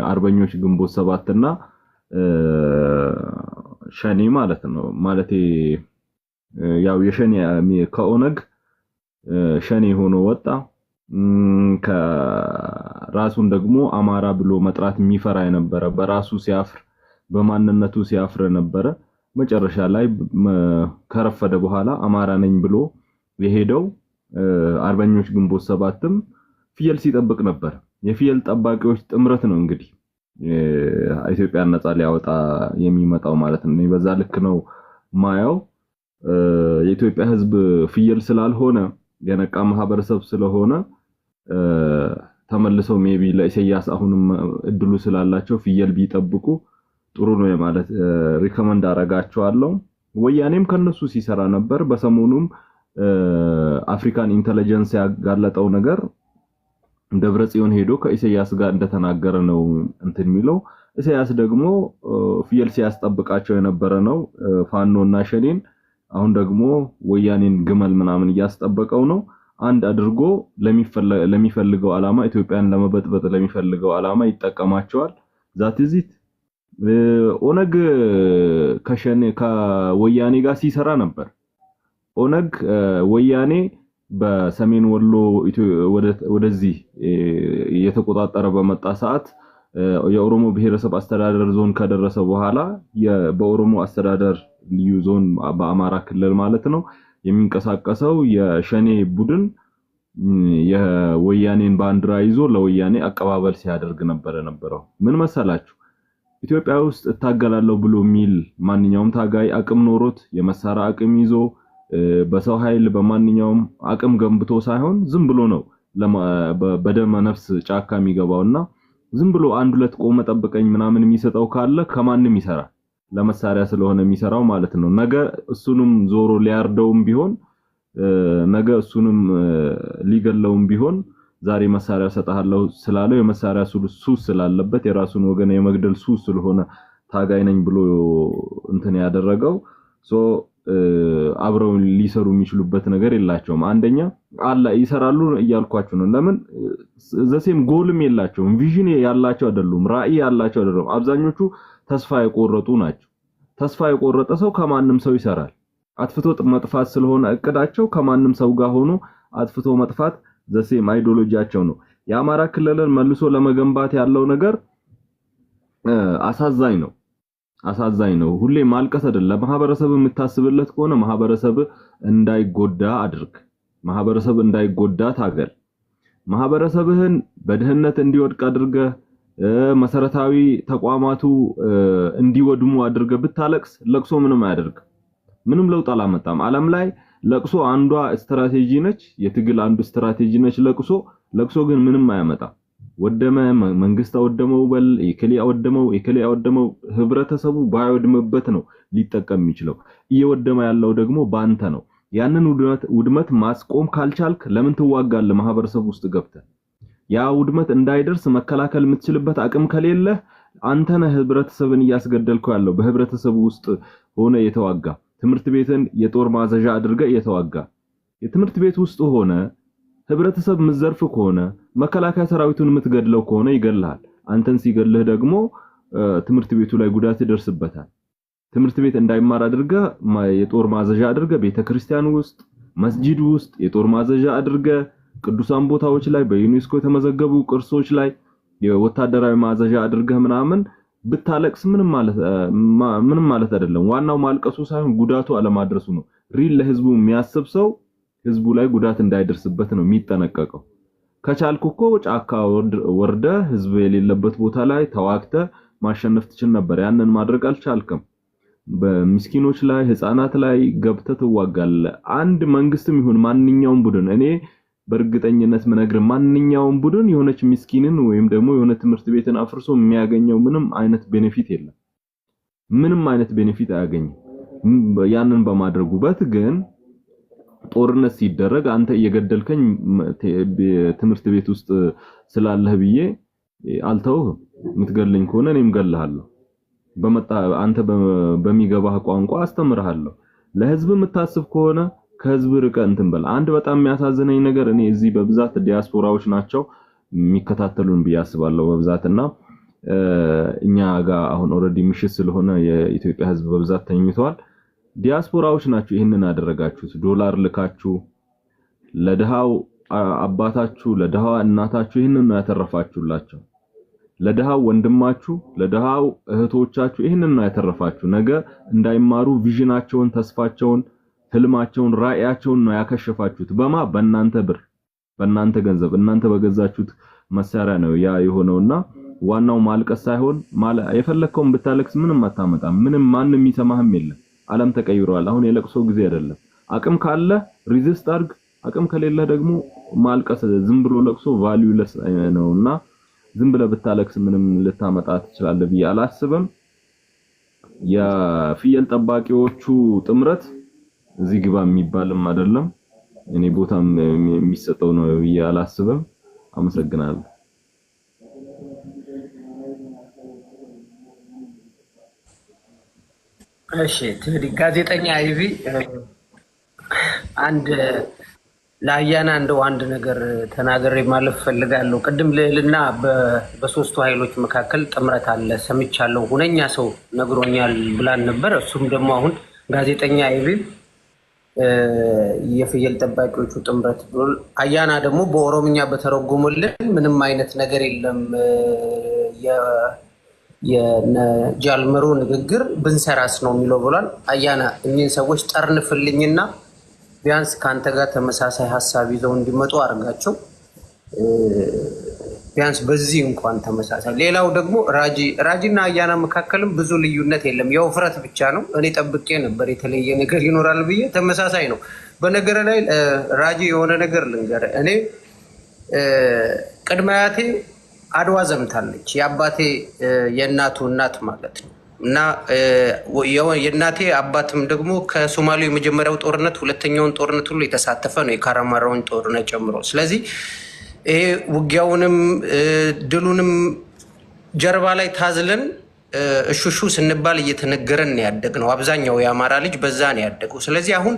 አርበኞች ግንቦት 7 እና ሸኔ ማለት ነው። ማለቴ ያው የሸኔ ከኦነግ ሸኔ ሆኖ ወጣ። ከራሱን ደግሞ አማራ ብሎ መጥራት የሚፈራ የነበረ በራሱ ሲያፍር በማንነቱ ሲያፍር ነበረ። መጨረሻ ላይ ከረፈደ በኋላ አማራ ነኝ ብሎ የሄደው አርበኞች ግንቦት 7ም ፍየል ሲጠብቅ ነበር። የፍየል ጠባቂዎች ጥምረት ነው እንግዲህ ኢትዮጵያን ነፃ ሊያወጣ የሚመጣው ማለት ነው። በዛ ልክ ነው ማያው። የኢትዮጵያ ሕዝብ ፍየል ስላልሆነ የነቃ ማህበረሰብ ስለሆነ ተመልሰው ሜቢ ለኢሳያስ አሁንም እድሉ ስላላቸው ፍየል ቢጠብቁ ጥሩ ነው ማለት ሪከመንድ አረጋቸዋለሁ። ወያኔም ከነሱ ሲሰራ ነበር። በሰሞኑም አፍሪካን ኢንተለጀንስ ያጋለጠው ነገር ደብረጽዮን ሄዶ ከኢሳያስ ጋር እንደተናገረ ነው እንትን የሚለው። ኢሳያስ ደግሞ ፍየል ሲያስጠብቃቸው የነበረ ነው ፋኖና ሸኔን። አሁን ደግሞ ወያኔን ግመል ምናምን እያስጠበቀው ነው። አንድ አድርጎ ለሚፈልገው ዓላማ ኢትዮጵያን ለመበጥበጥ ለሚፈልገው ዓላማ ይጠቀማቸዋል። ዛት ኢዚት ኦነግ ከወያኔ ጋር ሲሰራ ነበር። ኦነግ ወያኔ በሰሜን ወሎ ወደዚህ የተቆጣጠረ በመጣ ሰዓት የኦሮሞ ብሔረሰብ አስተዳደር ዞን ከደረሰ በኋላ በኦሮሞ አስተዳደር ልዩ ዞን በአማራ ክልል ማለት ነው የሚንቀሳቀሰው የሸኔ ቡድን የወያኔን ባንዲራ ይዞ ለወያኔ አቀባበል ሲያደርግ ነበረው። ምን መሰላችሁ? ኢትዮጵያ ውስጥ እታገላለሁ ብሎ የሚል ማንኛውም ታጋይ አቅም ኖሮት የመሳሪያ አቅም ይዞ በሰው ኃይል በማንኛውም አቅም ገንብቶ ሳይሆን ዝም ብሎ ነው በደመ ነፍስ ጫካ የሚገባውና ዝም ብሎ አንድ ሁለት ቆመ ጠብቀኝ ምናምን የሚሰጠው ካለ ከማንም ይሰራል። ለመሳሪያ ስለሆነ የሚሰራው ማለት ነው። ነገ እሱንም ዞሮ ሊያርደውም ቢሆን ነገ እሱንም ሊገለውም ቢሆን ዛሬ መሳሪያ ሰጣለው ስላለው የመሳሪያ ሱስ ስላለበት የራሱን ወገን የመግደል ሱስ ስለሆነ ታጋይ ነኝ ብሎ እንትን ያደረገው አብረው ሊሰሩ የሚችሉበት ነገር የላቸውም። አንደኛ አላ ይሰራሉ እያልኳችሁ ነው። ለምን ዘሴም ጎልም የላቸውም። ቪዥን ያላቸው አይደሉም። ራዕይ ያላቸው አይደሉም። አብዛኞቹ ተስፋ የቆረጡ ናቸው። ተስፋ የቆረጠ ሰው ከማንም ሰው ይሰራል። አጥፍቶ መጥፋት ስለሆነ እቅዳቸው ከማንም ሰው ጋር ሆኖ አጥፍቶ መጥፋት ዘሴም አይዲዮሎጂያቸው ነው። የአማራ ክልልን መልሶ ለመገንባት ያለው ነገር አሳዛኝ ነው። ሁሌ ማልቀስ አይደለም። ማህበረሰብ የምታስብለት ከሆነ ማህበረሰብ እንዳይጎዳ አድርግ። ማህበረሰብ እንዳይጎዳ ታገል። ማህበረሰብህን በድህነት እንዲወድቅ አድርገ መሰረታዊ ተቋማቱ እንዲወድሙ አድርገ ብታለቅስ ለቅሶ ምንም አያደርግ። ምንም ለውጥ አላመጣም። ዓለም ላይ ለቅሶ አንዷ ስትራቴጂ ነች። የትግል አንዱ ስትራቴጂ ነች ለቅሶ ግን ምንም አያመጣም። ወደመ መንግስት አወደመው በል የከሊ አወደመው ህብረተሰቡ ባይወድምበት ነው ሊጠቀም የሚችለው። እየወደመ ያለው ደግሞ ባንተ ነው። ያንን ውድመት ማስቆም ካልቻልክ ለምን ትዋጋለህ? ማህበረሰብ ውስጥ ገብተህ ያ ውድመት እንዳይደርስ መከላከል የምትችልበት አቅም ከሌለ አንተ ነህ ህብረተሰብን እያስገደልከው ያለው። በህብረተሰቡ ውስጥ ሆነ የተዋጋ ትምህርት ቤትን የጦር ማዘዣ አድርገህ የተዋጋ የትምህርት ቤት ውስጥ ሆነ ህብረተሰብ ምዘርፍ ከሆነ መከላከያ ሰራዊቱን የምትገድለው ከሆነ ይገላል። አንተን ሲገልህ ደግሞ ትምህርት ቤቱ ላይ ጉዳት ይደርስበታል። ትምህርት ቤት እንዳይማር አድርገ የጦር ማዘዣ አድርገ ቤተክርስቲያን ውስጥ መስጂድ ውስጥ የጦር ማዘዣ አድርገ ቅዱሳን ቦታዎች ላይ በዩኔስኮ የተመዘገቡ ቅርሶች ላይ የወታደራዊ ማዘዣ አድርገ ምናምን ብታለቅስ ምንም ማለት አይደለም። ዋናው ማልቀሱ ሳይሆን ጉዳቱ አለማድረሱ ነው። ሪል ለህዝቡ የሚያስብ ሰው ህዝቡ ላይ ጉዳት እንዳይደርስበት ነው የሚጠነቀቀው። ከቻልኩ እኮ ጫካ ወርደ ህዝብ የሌለበት ቦታ ላይ ተዋግተ ማሸነፍ ትችል ነበር። ያንን ማድረግ አልቻልክም። በሚስኪኖች ላይ ህፃናት ላይ ገብተ ትዋጋለ። አንድ መንግስትም ይሁን ማንኛውም ቡድን እኔ በእርግጠኝነት ምነግር ማንኛውም ቡድን የሆነች ሚስኪንን ወይም ደግሞ የሆነ ትምህርት ቤትን አፍርሶ የሚያገኘው ምንም አይነት ቤኔፊት የለም። ምንም አይነት ቤኔፊት አያገኝም። ያንን በማድረጉ ግን ጦርነት ሲደረግ አንተ እየገደልከኝ ትምህርት ቤት ውስጥ ስላለህ ብዬ አልተውህም። የምትገለኝ ከሆነ እኔም ገለሃለሁ። አንተ በሚገባህ ቋንቋ አስተምርሃለሁ። ለህዝብ የምታስብ ከሆነ ከህዝብ ርቀ እንትን በል። አንድ በጣም የሚያሳዝነኝ ነገር እኔ እዚህ በብዛት ዲያስፖራዎች ናቸው የሚከታተሉን ብዬ አስባለሁ በብዛትና እኛ ጋር አሁን ኦሬዲ ምሽት ስለሆነ የኢትዮጵያ ህዝብ በብዛት ተኝቷል። ዲያስፖራዎች ናቸው ይሄንን አደረጋችሁት። ዶላር ልካችሁ ለድሃው አባታችሁ ለድሃው እናታችሁ ይሄንን ነው ያተረፋችሁላቸው። ለድሃው ወንድማችሁ ለድሃው እህቶቻችሁ ይሄንን ነው ያተረፋችሁ። ነገ እንዳይማሩ ቪዥናቸውን ተስፋቸውን ህልማቸውን ራእያቸውን ነው ያከሸፋችሁት። በእናንተ ብር በእናንተ ገንዘብ እናንተ በገዛችሁት መሳሪያ ነው ያ የሆነውና ዋናው ማልቀስ ሳይሆን የፈለከውን ብታለቅስ ምንም አታመጣም። ምንም ማንም የሚሰማህም የለም። ዓለም ተቀይሯል። አሁን የለቅሶ ጊዜ አይደለም። አቅም ካለ ሪዚስት አድርግ፣ አቅም ከሌለ ደግሞ ማልቀስ ዝም ብሎ ለቅሶ ቫልዩለስ ነውና ዝም ብለህ ብታለቅስ ምንም ልታመጣ ትችላለህ ብዬ አላስብም። የፍየል ጠባቂዎቹ ጥምረት እዚህ ግባ የሚባልም አይደለም። እኔ ቦታም የሚሰጠው ነው ብዬ አላስብም። አመሰግናለሁ።
እሺ ትግሪ ጋዜጠኛ አይቪ አንድ ለአያና እንደው አንድ ነገር ተናገሬ ማለፍ ፈልጋለሁ። ቅድም ልዕልና በሶስቱ ኃይሎች መካከል ጥምረት አለ ሰምቻለሁ፣ ሁነኛ ሰው ነግሮኛል ብላን ነበር። እሱም ደግሞ አሁን ጋዜጠኛ አይቪ የፍየል ጠባቂዎቹ ጥምረት ብሎ አያና ደግሞ በኦሮምኛ በተረጎመልን ምንም አይነት ነገር የለም የጃልመሮ ንግግር ብንሰራስ ነው የሚለው ብሏል። አያና እኚህን ሰዎች ጠርንፍልኝና ቢያንስ ከአንተ ጋር ተመሳሳይ ሀሳብ ይዘው እንዲመጡ አድርጋቸው። ቢያንስ በዚህ እንኳን ተመሳሳይ። ሌላው ደግሞ ራጂና አያና መካከልም ብዙ ልዩነት የለም፣ የውፍረት ብቻ ነው። እኔ ጠብቄ ነበር የተለየ ነገር ይኖራል ብዬ፣ ተመሳሳይ ነው። በነገር ላይ ራጂ የሆነ ነገር ልንገር። እኔ ቅድመ አያቴ አድዋ ዘምታለች፣ የአባቴ የእናቱ እናት ማለት ነው። እና የእናቴ አባትም ደግሞ ከሶማሌው የመጀመሪያው ጦርነት ሁለተኛውን ጦርነት ሁሉ የተሳተፈ ነው፣ የካራማራውን ጦርነት ጨምሮ። ስለዚህ ይሄ ውጊያውንም ድሉንም ጀርባ ላይ ታዝለን እሹሹ ስንባል እየተነገረን ያደግ ነው። አብዛኛው የአማራ ልጅ በዛ ነው ያደገው። ስለዚህ አሁን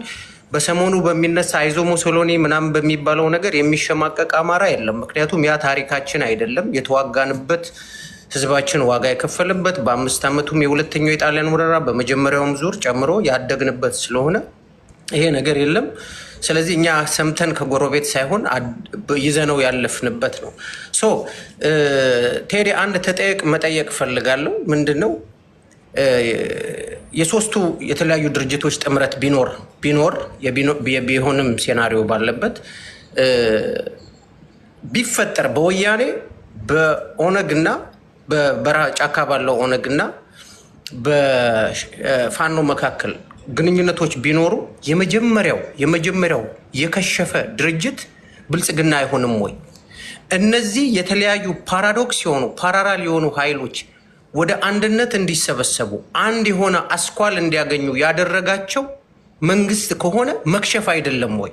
በሰሞኑ በሚነሳ አይዞ ሙሶሎኒ ምናምን በሚባለው ነገር የሚሸማቀቅ አማራ የለም። ምክንያቱም ያ ታሪካችን አይደለም፣ የተዋጋንበት ህዝባችን ዋጋ የከፈልበት በ5 ዓመቱም የሁለተኛው የጣሊያን ወረራ በመጀመሪያውም ዙር ጨምሮ ያደግንበት ስለሆነ ይሄ ነገር የለም። ስለዚህ እኛ ሰምተን ከጎረቤት ሳይሆን ይዘነው ያለፍንበት ነው። ቴዲ አንድ መጠየቅ ፈልጋለሁ። ምንድን ነው የሶስቱ የተለያዩ ድርጅቶች ጥምረት ቢሆንም ሴናሪዮ ባለበት ቢፈጠር በወያኔ በኦነግና በበረሃ ጫካ ባለው ኦነግና በፋኖ መካከል ግንኙነቶች ቢኖሩ የመጀመሪያው የከሸፈ ድርጅት ብልጽግና አይሆንም ወይ? እነዚህ የተለያዩ ፓራዶክስ የሆኑ ፓራራል የሆኑ ኃይሎች ወደ አንድነት እንዲሰበሰቡ አንድ የሆነ አስኳል እንዲያገኙ ያደረጋቸው መንግስት ከሆነ መክሸፍ አይደለም ወይ?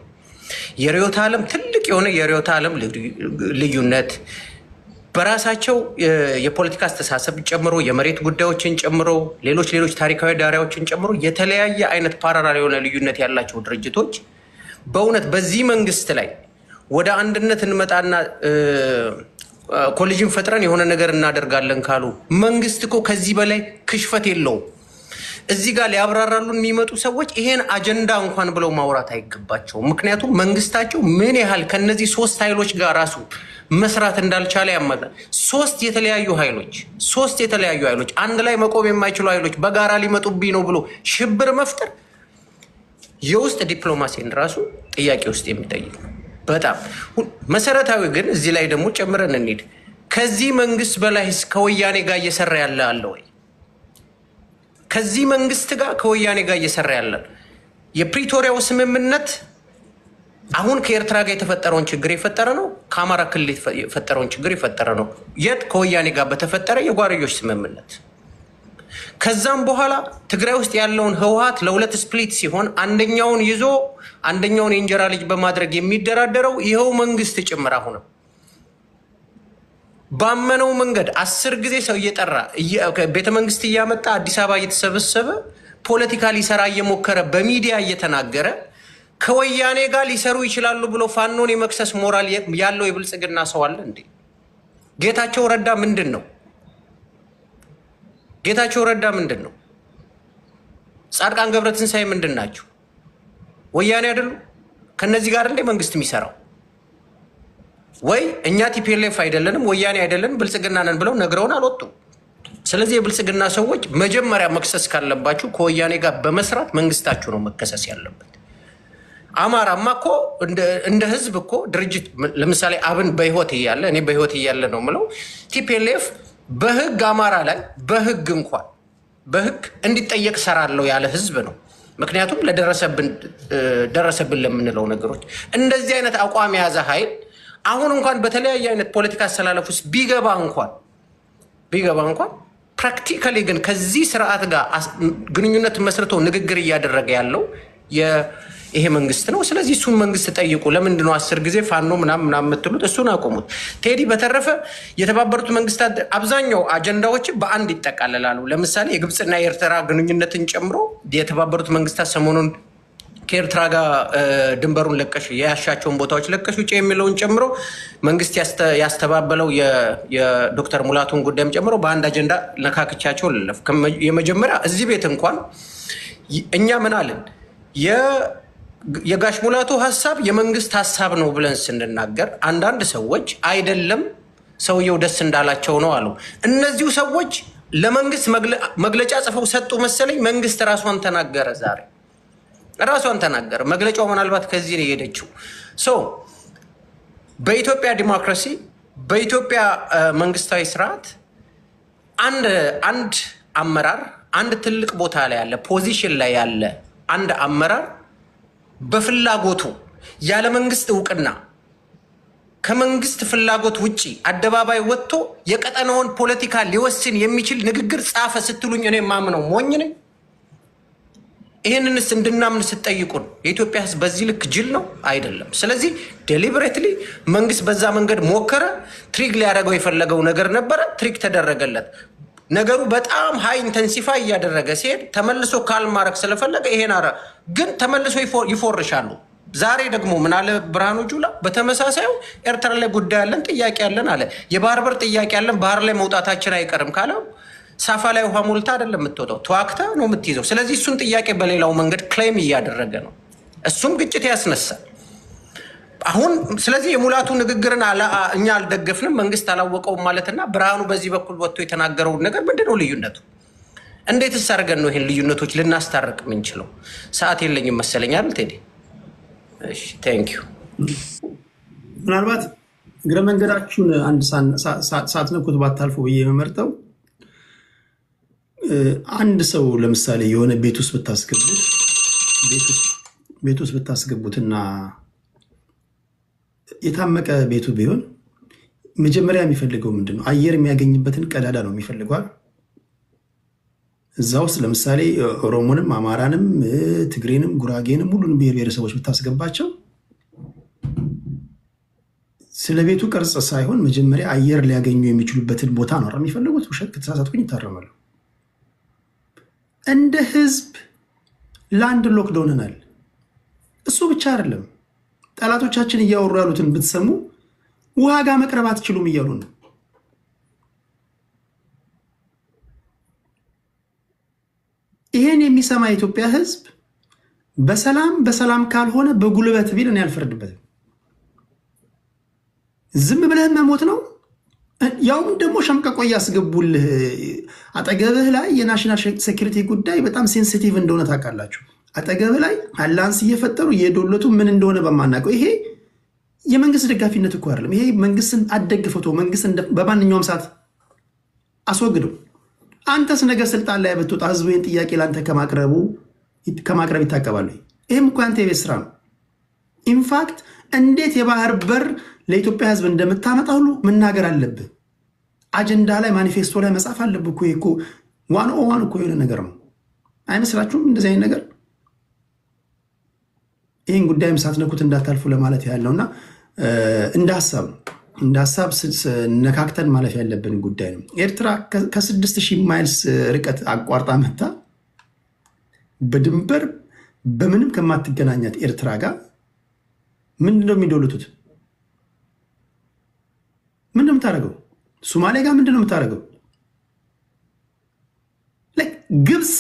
የርዕዮተ ዓለም ትልቅ የሆነ የርዕዮተ ዓለም ልዩነት በራሳቸው የፖለቲካ አስተሳሰብ ጨምሮ የመሬት ጉዳዮችን ጨምሮ ሌሎች ታሪካዊ ዳራዎችን ጨምሮ የተለያየ አይነት ፓራራል የሆነ ልዩነት ያላቸው ድርጅቶች በእውነት በዚህ መንግስት ላይ ወደ አንድነት እንመጣና
ኮሊዥን ፈጥረን የሆነ ነገር እናደርጋለን ካሉ መንግስት እኮ ከዚህ በላይ ክሽፈት የለውም። እዚህ ጋር ሊያብራራሉን የሚመጡ ሰዎች ይሄን አጀንዳ እንኳን ብለው ማውራት አይገባቸውም። ምክንያቱም መንግስታቸው ምን ያህል ከነዚህ 3 ኃይሎች ጋር ራሱ መስራት እንዳልቻለ ያመጣል። 3 የተለያዩ ኃይሎች አንድ ላይ መቆም የማይችሉ ኃይሎች በጋራ ሊመጡብኝ ነው ብሎ ሽብር መፍጠር የውስጥ ዲፕሎማሲን ራሱ ጥያቄ ውስጥ የሚጠይቅ ነው። በጣም መሰረታዊ ግን እዚህ ላይ ደግሞ ጨምረን እንሂድ። ከዚህ መንግስት በላይ ከወያኔ ጋር እየሰራ ያለ አለ ወይ? ከዚህ መንግስት ጋር ከወያኔ ጋር እየሰራ ያለ የፕሪቶሪያው ስምምነት አሁን ከኤርትራ ጋር የተፈጠረውን ችግር የፈጠረ ነው። ከአማራ ክልል የፈጠረውን ችግር የፈጠረ ነው። የት? ከወያኔ ጋር በተፈጠረ የጓርዮሽ ስምምነት። ከዛም በኋላ ትግራይ ውስጥ ያለውን ህወሓት ለ2 ስፕሊት ሲሆን አንደኛውን ይዞ አንደኛውን የእንጀራ ልጅ በማድረግ የሚደራደረው ይኸው መንግስት ጭምር አሁንም ባመነው መንገድ 10 ጊዜ ሰው እየጠራ ቤተ መንግስት እያመጣ አዲስ አበባ እየተሰበሰበ ፖለቲካ ሊሰራ እየሞከረ በሚዲያ እየተናገረ ከወያኔ ጋር ሊሰሩ ይችላሉ ብሎ ፋኖን የመክሰስ ሞራል ያለው የብልጽግና ሰው አለ እንዴ? ጌታቸው ረዳ ምንድን ነው? ጻድቃን ገብረትንሳኤ ምንድን ናቸው? ወያኔ አይደሉ? ከነዚህ ጋር እንደ መንግስት የሚሰራው ወይ እኛ ቲፒኤልኤፍ አይደለንም ወያኔ አይደለንም ብልጽግና ነን ብለው ነግረውን አልወጡም። ስለዚህ የብልጽግና ሰዎች መጀመሪያ መክሰስ ካለባችሁ ከወያኔ ጋር በመስራት መንግስታችሁ ነው መከሰስ ያለበት። አማራማ እኮ እንደ ህዝብ እኮ ድርጅት ለምሳሌ አብን በህይወት እያለ እኔ በህይወት እያለ ነው ምለው ቲፒኤልኤፍ በህግ አማራ ላይ በህግ እንዲጠየቅ ሰራለው ያለ ህዝብ ነው። ምክንያቱም ደረሰብን ለምንለው ነገሮች እንደዚህ አይነት አቋም የያዘ ኃይል አሁን እንኳን በተለያየ አይነት ፖለቲካ አስተላለፍ ውስጥ ቢገባ እንኳን ፕራክቲካሊ ግን ከዚህ ስርዓት ጋር ግንኙነት መስርቶ ንግግር እያደረገ ያለው ይሄ መንግስት ነው። ስለዚህ እሱን መንግስት ጠይቁ። ለምንድን ነው 10 ጊዜ ፋኖ ምናምን የምትሉት? እሱን አቆሙት። ቴዲ በተረፈ የተባበሩት መንግስታት አብዛኛው አጀንዳዎች በአንድ ይጠቃለላሉ። ለምሳሌ የግብፅና የኤርትራ ግንኙነትን ጨምሮ የተባበሩት መንግስታት ሰሞኑን ከኤርትራ ጋር ድንበሩን ለቀሽ የያሻቸውን ቦታዎች ለቀሽ ውጭ የሚለውን ጨምሮ መንግስት ያስተባበለው የዶክተር ሙላቱን ጉዳይም ጨምሮ በአንድ አጀንዳ ነካክቻቸው ልለፍ። የመጀመሪያ እዚህ ቤት እንኳን እኛ ምን አለን? የጋሽ ሙላቱ ሀሳብ የመንግስት ሀሳብ ነው ብለን ስንናገር አንዳንድ ሰዎች አይደለም ሰውየው ደስ እንዳላቸው ነው አሉ። እነዚሁ ሰዎች ለመንግስት መግለጫ ጽፈው ሰጡ መሰለኝ። መንግስት ራሷን ተናገረ። ዛሬ ራሷን ተናገረ። መግለጫው ምናልባት ከዚህ ነው የሄደችው። በኢትዮጵያ ዲሞክራሲ በኢትዮጵያ መንግስታዊ ስርዓት አንድ አመራር አንድ ትልቅ ቦታ ላይ ያለ ፖዚሽን ላይ ያለ አንድ አመራር በፍላጎቱ ያለ መንግስት እውቅና ከመንግስት ፍላጎት ውጪ አደባባይ ወጥቶ የቀጠናውን ፖለቲካ ሊወስን የሚችል ንግግር ጻፈ ስትሉኝ እኔ ማምነው ሞኝ ነኝ? ይህንንስ እንድናምን ስትጠይቁን የኢትዮጵያ ህዝብ በዚህ ልክ ጅል ነው አይደለም። ስለዚህ ዴሊበሬትሊ መንግስት በዛ መንገድ ሞከረ። ትሪክ ሊያደርገው የፈለገው ነገር ነበረ፣ ትሪክ ተደረገለት። ነገሩ በጣም ሃይ ኢንተንሲፋይ እያደረገ ሲሄድ ተመልሶ ካልማረክ ስለፈለገ ይሄን አረ ግን ተመልሶ ይፎርሻሉ። ዛሬ ደግሞ ምን አለ ብርሃኑ ጁላ? በተመሳሳዩ ኤርትራ ላይ ጉዳይ ያለን ጥያቄ ያለን አለ። የባህር በር ጥያቄ ያለን ባህር ላይ መውጣታችን አይቀርም ካለ ሳፋ ላይ ውሃ ሞልታ አይደለም የምትወጣው፣ ተዋክተ ነው የምትይዘው። ስለዚህ እሱን ጥያቄ በሌላው መንገድ ክሌም እያደረገ ነው። እሱም ግጭት ያስነሳል አሁን። ስለዚህ የሙላቱ ንግግርን እኛ አልደገፍንም መንግስት አላወቀውም ማለትና ብርሃኑ በዚህ በኩል ወጥቶ የተናገረውን ነገር ምንድነው ልዩነቱ? እንዴት አድርገን ነው ይሄን ልዩነቶች ልናስታርቅ የምንችለው? ሰዓት የለኝም መሰለኝ አይደል ቴዲ? እሺ ቴንክ ዩ።
ምናልባት እግረ መንገዳችሁን አንድ ሳትነኩት ባታልፉ ብዬ የምመርጠው አንድ ሰው ለምሳሌ የሆነ ቤት ውስጥ ብታስገቡትና የታመቀ ቤቱ ቢሆን መጀመሪያ የሚፈልገው ምንድን ነው? አየር የሚያገኝበትን ቀዳዳ ነው የሚፈልገዋል። እዛ ውስጥ ለምሳሌ ኦሮሞንም፣ አማራንም፣ ትግሬንም፣ ጉራጌንም ሁሉንም ብሔር ብሔረሰቦች ብታስገባቸው ስለ ቤቱ ቅርጽ ሳይሆን መጀመሪያ አየር ሊያገኙ የሚችሉበትን ቦታ ነው የሚፈልጉት። ውሸት ከተሳሳትኩኝ ይታረማሉ። እንደ ህዝብ ላንድ ሎክድ ሆነናል። እሱ ብቻ አይደለም፣ ጠላቶቻችን እያወሩ ያሉትን ብትሰሙ ውሃ ጋር መቅረብ አትችሉም እያሉ ነው። ይሄን የሚሰማ የኢትዮጵያ ህዝብ በሰላም ካልሆነ በጉልበት ቢል እኔ አልፈርድበትም። ዝም ብለህ መሞት ነው። ያውም ደግሞ ሸምቀቆ ያስገቡልህ አጠገብህ ላይ የናሽናል ሴኩሪቲ ጉዳይ በጣም ሴንሲቲቭ እንደሆነ ታውቃላችሁ። አጠገብህ ላይ አላንስ እየፈጠሩ የዶለቱ ምን እንደሆነ በማናውቀው ይሄ የመንግስት ደጋፊነት እኮ አይደለም። ይሄ መንግስትን አደግፈቶ መንግስት በማንኛውም ሰዓት አስወግደው። አንተስ ነገ ስልጣን ላይ ብትወጣ ህዝቡ ይህን ጥያቄ ለአንተ ከማቅረብ ይታቀባሉ። ይህም እኮ አንተ የቤት ስራ ነው። ኢንፋክት እንዴት የባህር በር ለኢትዮጵያ ህዝብ እንደምታመጣ ሁሉ መናገር አለብህ። አጀንዳ ላይ ማኒፌስቶ ላይ መጻፍ አለብህ እኮ። እኮ ዋን እኮ የሆነ ነገር ነው አይመስላችሁም? እንደዚህ አይነት ነገር ይህን ጉዳይም ሳትነኩት እንዳታልፉ ለማለት ያለውና እንደ ሀሳብ ነካክተን ማለፍ ያለብን ጉዳይ ነው። ኤርትራ ከ6000 ማይልስ ርቀት አቋርጣ መታ በድንበር በምንም ከማትገናኛት ኤርትራ ጋር ምንድነው የሚዶሉቱት? ምንድነው የምታደርገው? ሶማሌ ጋር ምንድነው የምታደርገው? ግብፅ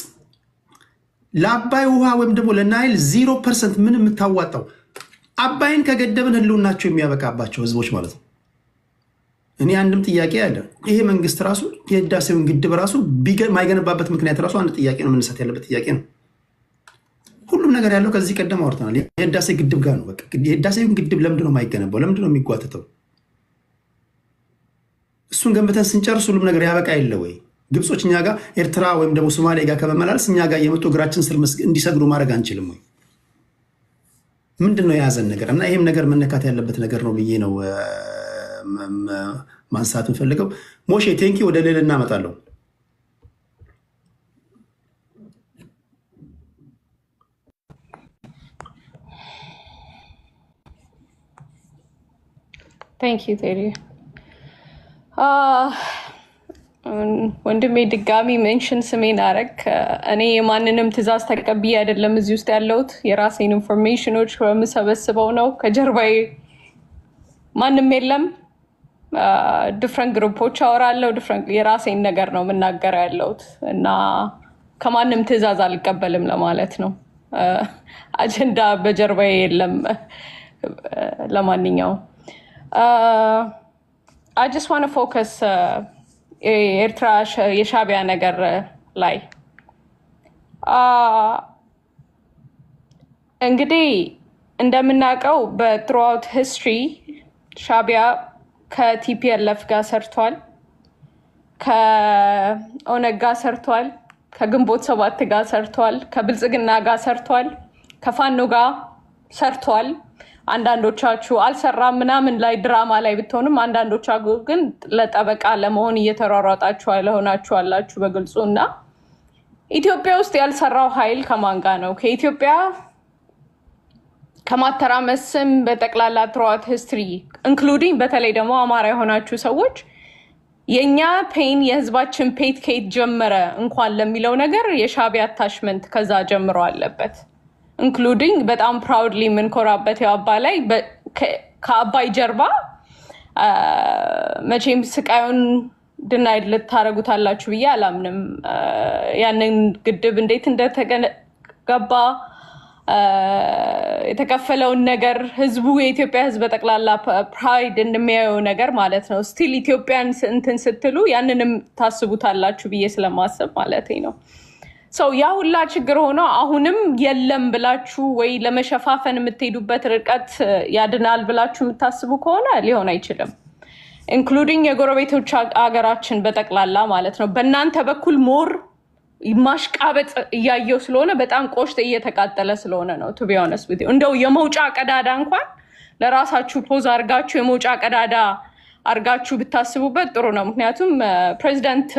ለአባይ ውሃ ወይም ደግሞ ለናይል 0% ምን የምታዋጣው? አባይን ከገደብን ህልውናቸው የሚያበቃባቸው ህዝቦች ማለት ነው። እኔ አንድም ጥያቄ አለ። ይሄ መንግስት ራሱ የህዳሴውን ግድብ ራሱ ማይገነባበት ምክንያት ራሱ አንድ ጥያቄ ነው፣ መነሳት ያለበት ጥያቄ ነው። ሁሉም ነገር ያለው ከዚህ ቀደም አውርተናል። የህዳሴ ግድብ ጋር ነው። በቃ የህዳሴውን ግድብ ለምንድነው የማይገነባው? ለምንድነው የሚጓተተው? እሱን ገንብተን ስንጨርስ ሁሉም ነገር ያበቃ የለ ወይ? ግብጾች እኛ ጋር ኤርትራ ወይም ደግሞ ሶማሌ ጋር ከመመላለስ እኛ ጋር የመጡ እግራችን ስር እንዲሰግዱ ማድረግ አንችልም ወይ? ምንድነው የያዘን ነገር? እና ይህም ነገር መነካት ያለበት ነገር ነው ብዬ ነው ማንሳት እንፈልገው። ሞሼ ቴንኪ ወደ ሌላ እናመጣለሁ።
Thank you, Teddy. ወንድሜ ድጋሚ ሜንሽን ስሜን አረግ። እኔ የማንንም ትእዛዝ ተቀብዬ አይደለም እዚህ ውስጥ ያለሁት። የራሴን ኢንፎርሜሽኖች በምሰበስበው ነው። ከጀርባዬ ማንም የለም። ዲፍረንት ግሩፖች አወራለሁ። የራሴን ነገር ነው የምናገረው ያለሁት እና ከማንም ትእዛዝ አልቀበልም ለማለት ነው። አጀንዳ በጀርባዬ የለም። ለማንኛውም I just want to focus ኤርትራ የሻቢያ ነገር ላይ እንግዲህ እንደምናውቀው በትሩአውት ሂስትሪ ሻቢያ ከቲፒኤልኤፍ ጋር ሰርቷል፣ ከኦነግ ጋር ሰርቷል፣ ከግንቦት 7 ጋር ሰርቷል፣ ከብልጽግና ጋር ሰርቷል፣ ከፋኖ ጋር ሰርቷል። አንዳንዶቻችሁ አልሰራም ምናምን ላይ ድራማ ላይ ብትሆንም አንዳንዶቻችሁ ግን ለጠበቃ ለመሆን እየተሯሯጣችሁ ያለሆናችሁ አላችሁ በግልጹ። እና ኢትዮጵያ ውስጥ ያልሰራው ኃይል ከማን ጋር ነው? ከኢትዮጵያ ከማተራመስም በጠቅላላ ትሩአውት ሂስትሪ ኢንክሉዲንግ በተለይ ደግሞ አማራ የሆናችሁ ሰዎች የኛ ፔን የህዝባችን ፔት ከየት ጀመረ እንኳን ለሚለው ነገር የሻቢያ አታችመንት ከዛ ጀምሮ አለበት። ኢንክሉዲንግ በጣም ፕራውድሊ የምንኮራበት የአባይ ላይ ከአባይ ጀርባ መቼም ስቃዩን ድናይ ልታረጉታላችሁ ብዬ አላምንም። ያንን ግድብ እንዴት እንደተገባ የተከፈለውን ነገር ህዝቡ የኢትዮጵያ ህዝብ በጠቅላላ ፕራይድ እንደሚያየው ነገር ማለት ነው። ስቲል ኢትዮጵያን እንትን ስትሉ ያንንም ታስቡታላችሁ ብዬ ስለማሰብ ማለት ነው። ሰው ያ ሁላ ችግር ሆኖ አሁንም የለም ብላችሁ ወይ ለመሸፋፈን የምትሄዱበት ርቀት ያድናል ብላችሁ የምታስቡ ከሆነ ሊሆን አይችልም። ኢንክሉዲንግ የጎረቤቶች ሀገራችን በጠቅላላ ማለት ነው። በእናንተ በኩል ሞር ማሽቃበጥ እያየው ስለሆነ በጣም ቆሽት እየተቃጠለ ስለሆነ ነው። ቱ ቢ ኦነስት ዊዝ ዩ እንደው የመውጫ ቀዳዳ እንኳን ለራሳችሁ ፖዝ አርጋችሁ የመውጫ ቀዳዳ አርጋችሁ ብታስቡበት ጥሩ ነው። ምክንያቱም ፕሬዚዳንት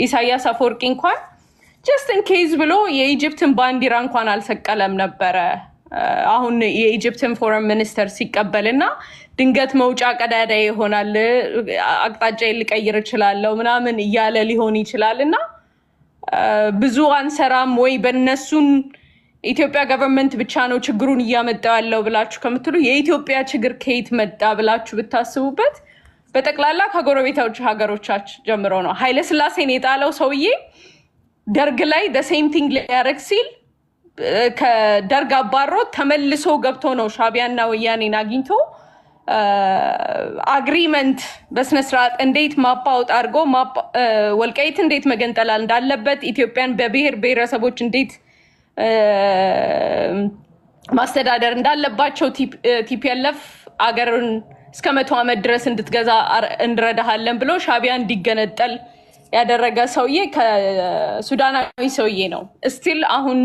ኢሳያስ አፈወርቂ እንኳን ጀስት ኢን ኬዝ ብሎ የኢጅፕትን ባንዲራ እንኳን አልሰቀለም ነበረ። አሁን የኢጅፕትን ፎረን ሚኒስተር ሲቀበልና ድንገት መውጫ ቀዳዳ ይሆናል አቅጣጫ ልቀይር እችላለሁ ምናምን እያለ ሊሆን ይችላል እና ብዙ አንሰራም ወይ በእነሱን ኢትዮጵያ ገቨርንመንት ብቻ ነው ችግሩን እያመጣው ያለው ብላችሁ ከምትሉ የኢትዮጵያ ችግር ከየት መጣ ብላችሁ ብታስቡበት በጠቅላላ ከጎረቤቶች ሀገሮቻችን ጀምሮ ነው። ኃይለ ሥላሴን የጣለው ሰውዬ ደርግ ላይ the same thing ሊያደርግ ሲል ከደርግ አባሮ ተመልሶ ገብቶ ነው ሻቢያና ወያኔን አግኝቶ አግሪመንት በስነ ስርዓት እንዴት ማፓውት አድርጎ ወልቃይት እንዴት መገንጠል እንዳለበት ኢትዮጵያን በብሔር ብሔረሰቦች እንዴት ማስተዳደር እንዳለባቸው ቲፒኤልኤፍ አገርን እስከ 100 ዓመት ድረስ እንድትገዛ እንረዳሃለን ብሎ ሻቢያ እንዲገነጠል ያደረገ ሰውዬ ከሱዳናዊ ሰውዬ ነው። ስቲል አሁን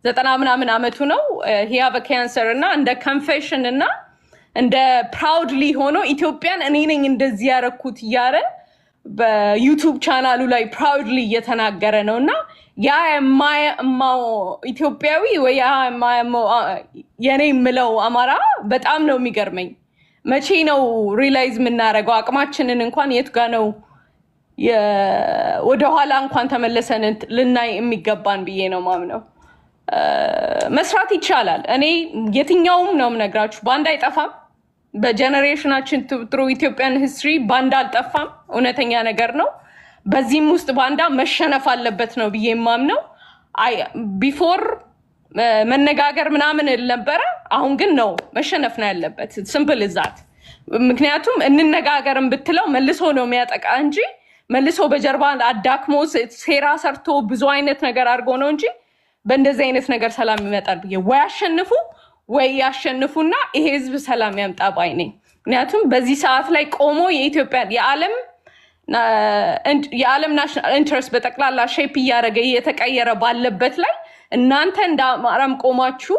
90 ምናምን ዓመቱ ነው። he have a cancer እና እንደ confession እና እንደ proudly ሆኖ ኢትዮጵያን እኔ ነኝ እንደዚህ ያረኩት እያለ በዩቲዩብ ቻናሉ ላይ proudly እየተናገረ ነውና ያ የማያማው ኢትዮጵያዊ ወይ ያ የኔ ምለው አማራ በጣም ነው የሚገርመኝ። መቼ ነው ሪላይዝ የምናደርገው አቅማችንን እንኳን የት ጋር ነው ወደ ኋላ እንኳን ተመለሰን ልናይ የሚገባን ብዬ ነው ማምነው። መስራት ይቻላል። እኔ የትኛውም ነው የምነግራችሁ ባንዳ አይጠፋም። በጀነሬሽናችን ትሩ ኢትዮጵያን ሂስትሪ ባንዳ አልጠፋም። እውነተኛ ነገር ነው። በዚህም ውስጥ ባንዳ መሸነፍ አለበት ነው ብዬ ማምነው። ቢፎር መነጋገር ምናምን ነበረ። አሁን ግን ነው መሸነፍ ነው ያለበት። ሲምፕል እዛት ምክንያቱም እንነጋገርም ብትለው መልሶ ነው የሚያጠቃ እንጂ መልሶ በጀርባ አዳክሞ ሴራ ሰርቶ ብዙ አይነት ነገር አድርጎ ነው እንጂ በእንደዚህ አይነት ነገር ሰላም ይመጣል ብዬ ወይ አሸንፉ ወይ ያሸንፉና ይሄ ህዝብ ሰላም ያምጣ ባይ ነኝ። ምክንያቱም በዚህ ሰዓት ላይ ቆሞ የኢትዮጵያ የዓለም ናሽናል ኢንትረስት በጠቅላላ ሼፕ እያደረገ እየተቀየረ ባለበት ላይ እናንተ እንደ አማራም ቆማችሁ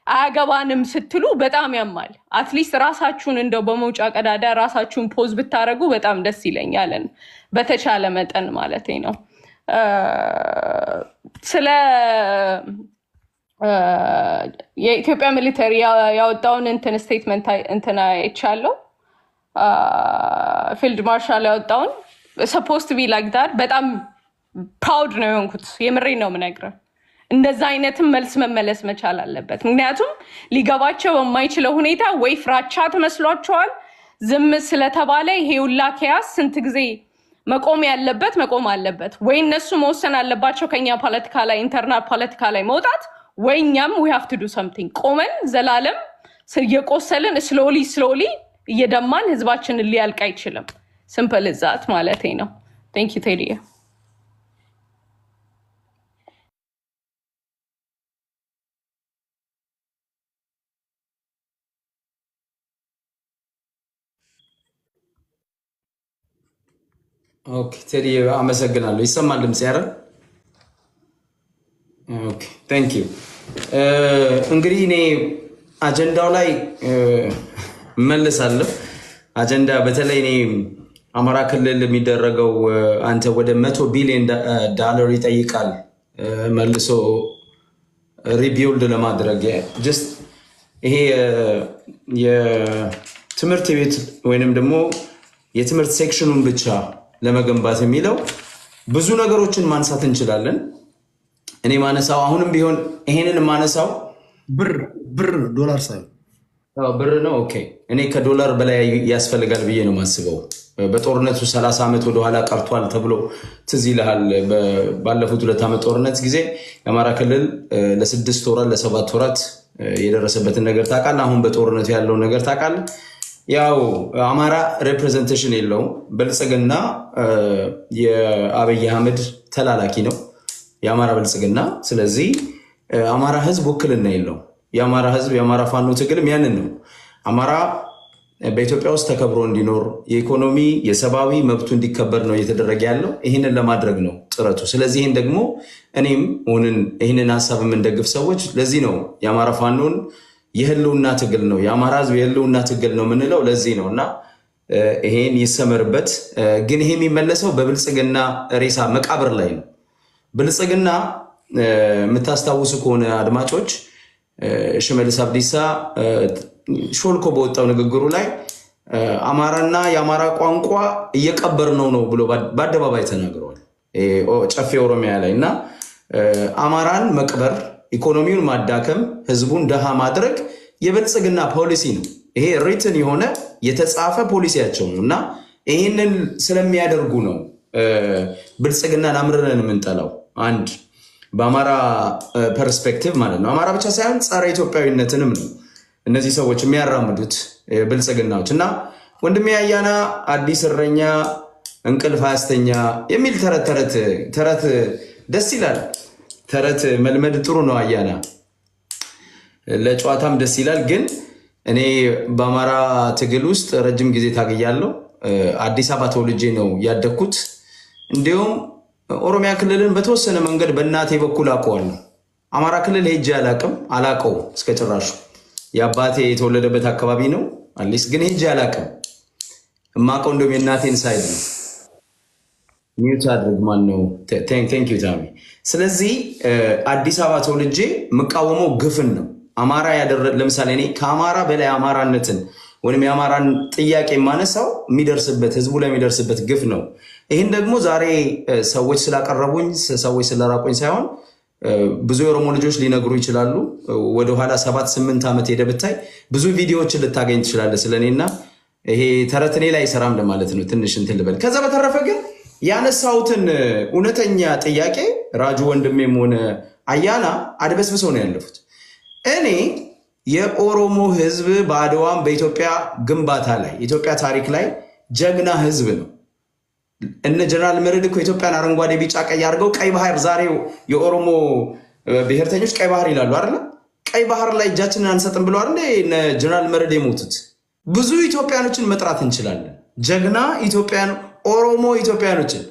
አያገባንም ስትሉ በጣም ያማል። አትሊስት ራሳችሁን እንደው በመውጫ ቀዳዳ ራሳችሁን ፖዝ ብታረጉ በጣም ደስ ይለኛል። በተቻለ መጠን ማለት ነው። ስለ የኢትዮጵያ ሚሊተሪ ያወጣውን እንትን ስቴትመንት እንትና አይቻለሁ። ፊልድ ማርሻል ያወጣውን supposed to be like that በጣም ፕራውድ ነው የሆንኩት። የምሬን ነው የምነግርህ። እንደዛ አይነትም መልስ መመለስ መቻል አለበት። ምክንያቱም ሊገባቸው በማይችለው ሁኔታ ወይ ፍራቻ ተመስሏቸዋል ዝም ስለተባለ ይሄ ሁላ ኪያስ ስንት ጊዜ መቆም ያለበት መቆም አለበት። ወይ እነሱ መወሰን አለባቸው ከኛ ፖለቲካ ላይ ኢንተርናል ፖለቲካ ላይ መውጣት፣ ወይ እኛም we have to do something። ቆመን ዘላለም እየቆሰልን ስሎሊ እየደማን ህዝባችንን ሊያልቅ አይችልም። ሲምፕል እዛት ማለት ነው። ቴንክ ዩ ቴዲ።
ኦኬ ቴዲ አመሰግናለሁ። ይሰማል ድምጽ ያረ? ኦኬ ቴንክ ዩ። እንግዲህ እኔ አጀንዳው ላይ መልሳለሁ። አጀንዳ በተለይ እኔ አማራ ክልል የሚደረገው አንተ ወደ $100 ቢሊዮን ይጠይቃል መልሶ ሪቢውልድ ለማድረግ ጀስት ይሄ የትምህርት ቤት ወይንም ደግሞ የትምህርት ሴክሽኑን ብቻ ለመገንባት የሚለው ብዙ ነገሮችን ማንሳት እንችላለን። እኔ ማነሳው አሁንም ቢሆን ይሄንን ማነሳው
ብር ዶላር ሳይሆን
ብር ነው። ኦኬ እኔ ከዶላር በላይ ያስፈልጋል ብዬ ነው ማስበው። በጦርነቱ 30 ዓመት ወደኋላ ቀርቷል ተብሎ ትዝ ይልሃል። ባለፉት 2 ዓመት ጦርነት ጊዜ የአማራ ክልል ለ6 ወራት ለ7 ወራት የደረሰበትን ነገር ታውቃለህ። አሁን በጦርነቱ ያለውን ነገር ታውቃለህ። ያው አማራ ሪፕሬዘንቴሽን የለውም። ብልጽግና የአብይ አህመድ ተላላኪ ነው የአማራ ብልጽግና። ስለዚህ አማራ ህዝብ ውክልና የለውም። የአማራ ህዝብ የአማራ ፋኖ ትግልም ያንን ነው። አማራ በኢትዮጵያ ውስጥ ተከብሮ እንዲኖር የኢኮኖሚ የሰብአዊ መብቱ እንዲከበር ነው እየተደረገ ያለው። ይህንን ለማድረግ ነው ጥረቱ። ስለዚህ ይህን ደግሞ እኔም ይህንን ሀሳብ የምንደግፍ ሰዎች ለዚህ ነው የአማራ ፋኖን የህልውና ትግል ነው የአማራ ህዝብ የህልውና ትግል ነው የምንለው ለዚህ ነው። እና ይሄን ይሰመርበት። ግን ይሄ የሚመለሰው በብልጽግና ሬሳ መቃብር ላይ ነው። ብልጽግና የምታስታውሱ ከሆነ አድማጮች ሽመልስ አብዲሳ ሾልኮ በወጣው ንግግሩ ላይ አማራና የአማራ ቋንቋ እየቀበር ነው ብሎ በአደባባይ ተናግረዋል። ጨፌ ኦሮሚያ ላይ እና አማራን መቅበር፣ ኢኮኖሚውን ማዳከም፣ ህዝቡን ደሃ ማድረግ የብልጽግና ፖሊሲ ነው። ይሄ ሪትን የሆነ የተጻፈ ፖሊሲያቸው ነው። እና ይህንን ስለሚያደርጉ ነው ብልጽግናን አምርረን የምንጠላው። አንድ በአማራ ፐርስፔክቲቭ ማለት ነው። አማራ ብቻ ሳይሆን ጸረ ኢትዮጵያዊነትንም ነው እነዚህ ሰዎች የሚያራምዱት ብልጽግናዎች እና ወንድሜ አያና አዲስ እረኛ እንቅልፍ አያስተኛ የሚል ተረት ደስ ይላል። ተረት መልመድ ጥሩ ነው አያና፣ ለጨዋታም ደስ ይላል። ግን እኔ በአማራ ትግል ውስጥ ረጅም ጊዜ ታግያለሁ። አዲስ አበባ ተወልጄ ነው ያደግኩት። እንዲሁም ኦሮሚያ ክልልን በተወሰነ መንገድ በእናቴ በኩል አውቀዋለሁ። አማራ ክልል ሄጄ አላውቀውም እስከ ጭራሹ። የአባቴ የተወለደበት አካባቢ ነው አሊስ፣ ግን ሄጄ አላውቅም። እማውቀው እንደውም የእናቴን ሳይድ ነው። ሚዩት አድርግ ማን ነው? ቴንክ ዩ ታሚ። ስለዚህ አዲስ አበባ ተወልጄ የምቃወመው ግፍን ነው። አማራ ለምሳሌ እኔ ከአማራ በላይ አማራነትን ወይም የአማራን ጥያቄ የማነሳው የሚደርስበት ህዝቡ ላይ የሚደርስበት ግፍ ነው። ይህን ደግሞ ዛሬ ሰዎች ስላቀረቡኝ ሰዎች ስለራቁኝ ሳይሆን ብዙ የኦሮሞ ልጆች ሊነግሩ ይችላሉ። ወደኋላ 7-8 ዓመት ሄደ ብታይ ብዙ ቪዲዮዎችን ልታገኝ ትችላለህ ስለኔና ይሄ ተረት እኔ ላይ አይሰራም ለማለት ነው። ትንሽ እንትን ልበል። ከዛ በተረፈ ግን ያነሳሁትን እውነተኛ ጥያቄ ራጁ ወንድሜም ሆነ አያና አድበስብሰው ነው ያለፉት። እኔ የኦሮሞ ህዝብ በአድዋም በኢትዮጵያ ግንባታ ላይ ኢትዮጵያ ታሪክ ላይ ጀግና ህዝብ ነው። እነ ጀነራል መርዕድ እኮ ኢትዮጵያን አረንጓዴ ቢጫ ቀይ አድርገው ቀይ ባህር፣ ዛሬ የኦሮሞ ብሔርተኞች ቀይ ባህር ይላሉ አይደል? ቀይ ባህር ላይ እጃችንን አንሰጥም ብለው አይደል እነ ጀነራል መርዕድ የሞቱት? ብዙ ኢትዮጵያኖችን መጥራት እንችላለን። ጀግና ኢትዮጵያን ኦሮሞ ኢትዮጵያኖችን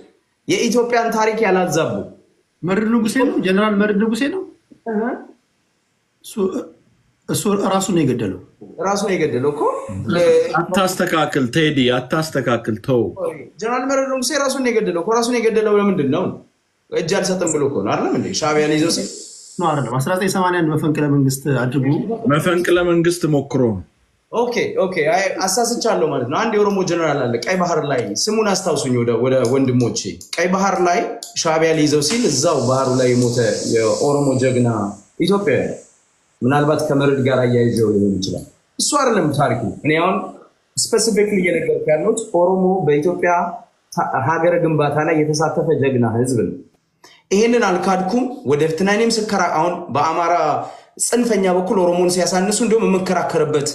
የኢትዮጵያን ታሪክ ያላዛቡ።
መርዕድ ንጉሴ ነው፣ ጀነራል መርዕድ ንጉሴ ነው። እሱ ራሱ ነው የገደለው።
ራሱ ነው የገደለው እኮ።
አታስተካክል ቴዲ፣ አታስተካክል ተው።
ጀነራል መርዕድ ንጉሴ ራሱ ነው የገደለው እኮ። ራሱ ነው የገደለው ለምንድን ነው? እጅ አልሰጥም ብሎ እኮ ነው አይደል እንዴ? ሻዕቢያን ይዘው ሲል
ነው አይደል? 1981 መፈንቅለ መንግስት አድርጎ
መፈንቅለ መንግስት ሞክሮ።
ኦኬ አሳስቻለሁ ማለት ነው። አንድ የኦሮሞ ጀነራል አለ ቀይ ባህር ላይ፣ ስሙን አስታውሱኝ ወደ ወንድሞቼ። ቀይ ባህር ላይ ሻዕቢያን ይዘው ሲል እዛው ባህሩ ላይ የሞተ የኦሮሞ ጀግና ኢትዮጵያዊ፣ ምናልባት ከመርዕድ ጋር አያይዘው ሊሆን ይችላል። እሱ አይደለም ታሪኩ። እኔ አሁን ስፔሲፊክሊ እየነገርኩ ያለሁት ኦሮሞ በኢትዮጵያ ሀገረ ግንባታ ላይ የተሳተፈ ጀግና ህዝብ ነው። ይሄንን አልካድኩም። ወደፊት እኔም ስከራ አሁን በአማራ ጽንፈኛ በኩል ኦሮሞን ሲያሳንሱ እንዲሁም የምከራከርበት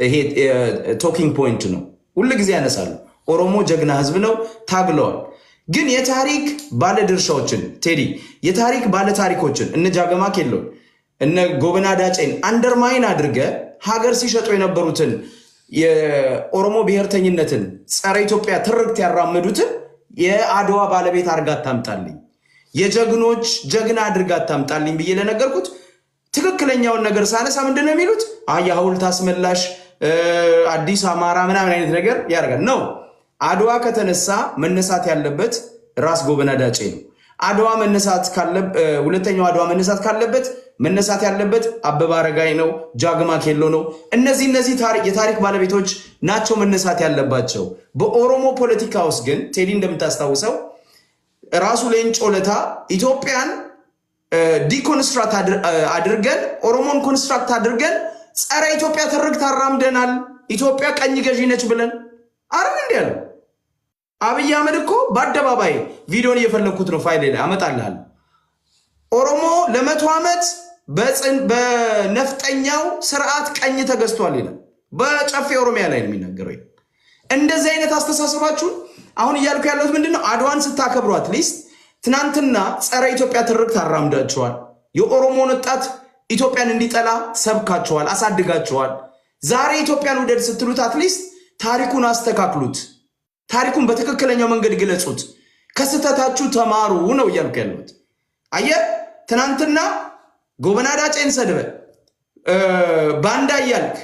ይሄ ቶኪንግ ፖይንት ነው። ሁሉ ጊዜ ያነሳሉ። ኦሮሞ ጀግና ህዝብ ነው፣ ታግለዋል። ግን የታሪክ ባለድርሻዎችን ቴዲ፣ የታሪክ ባለታሪኮችን እነ ጃገማ ኬሎን እነ ጎበና ዳጬን አንደርማይን አድርገ ሀገር ሲሸጡ የነበሩትን የኦሮሞ ብሔርተኝነትን ጸረ ኢትዮጵያ ትርክት ያራመዱትን የአድዋ ባለቤት አድርጋ ታምጣልኝ፣ የጀግኖች ጀግና አድርጋ ታምጣልኝ ብዬ ለነገርኩት ትክክለኛውን ነገር ሳነሳ ምንድነው የሚሉት? የሐውልት አስመላሽ አዲስ አማራ ምናምን አይነት ነገር ያደርጋል ነው። አድዋ ከተነሳ መነሳት ያለበት ራስ ጎበና ዳጬ ነው። አድዋ መነሳት ሁለተኛው አድዋ መነሳት ያለበት አበበ አረጋይ ነው፣ ጃግማ ኬሎ ነው። እነዚህ የታሪክ ባለቤቶች ናቸው መነሳት ያለባቸው። በኦሮሞ ፖለቲካ ውስጥ ግን ቴዲ እንደምታስታውሰው ራሱ ሌንጮ ለታ ኢትዮጵያን ዲኮንስትራክት አድርገን ኦሮሞን ኮንስትራክት አድርገን ጸረ ኢትዮጵያ ትርክት አራምደናል። ኢትዮጵያ ቀኝ ገዢ ነች ብለን አይደል እንዴ ያለው አብይ አህመድ እኮ በአደባባይ ቪዲዮን እየፈለግኩት ነው፣ ፋይል ላይ አመጣልሃል። ኦሮሞ ለ100 ዓመት በነፍጠኛው ስርዓት ቀኝ ተገዝቷል ይላል። በጨፌ ኦሮሚያ ላይ ነው የሚናገረው። እንደዚህ አይነት አስተሳሰባችሁን አሁን እያልኩ ያለሁት ምንድነው? አድዋን ስታከብሩ አትሊስት ትናንትና ጸረ ኢትዮጵያ ትርክት አራምዳችኋል። የኦሮሞን ወጣት ኢትዮጵያን እንዲጠላ ሰብካችኋል፣ አሳድጋችኋል። ዛሬ ኢትዮጵያን ውደድ ስትሉት አትሊስት ታሪኩን አስተካክሉት፣ ታሪኩን በትክክለኛው መንገድ ግለጹት፣ ከስተታችሁ ተማሩ ነው እያልኩ ያለሁት። አየህ ትናንትና ጎበና ዳጬን ሰድበ ባንዳ እያልክ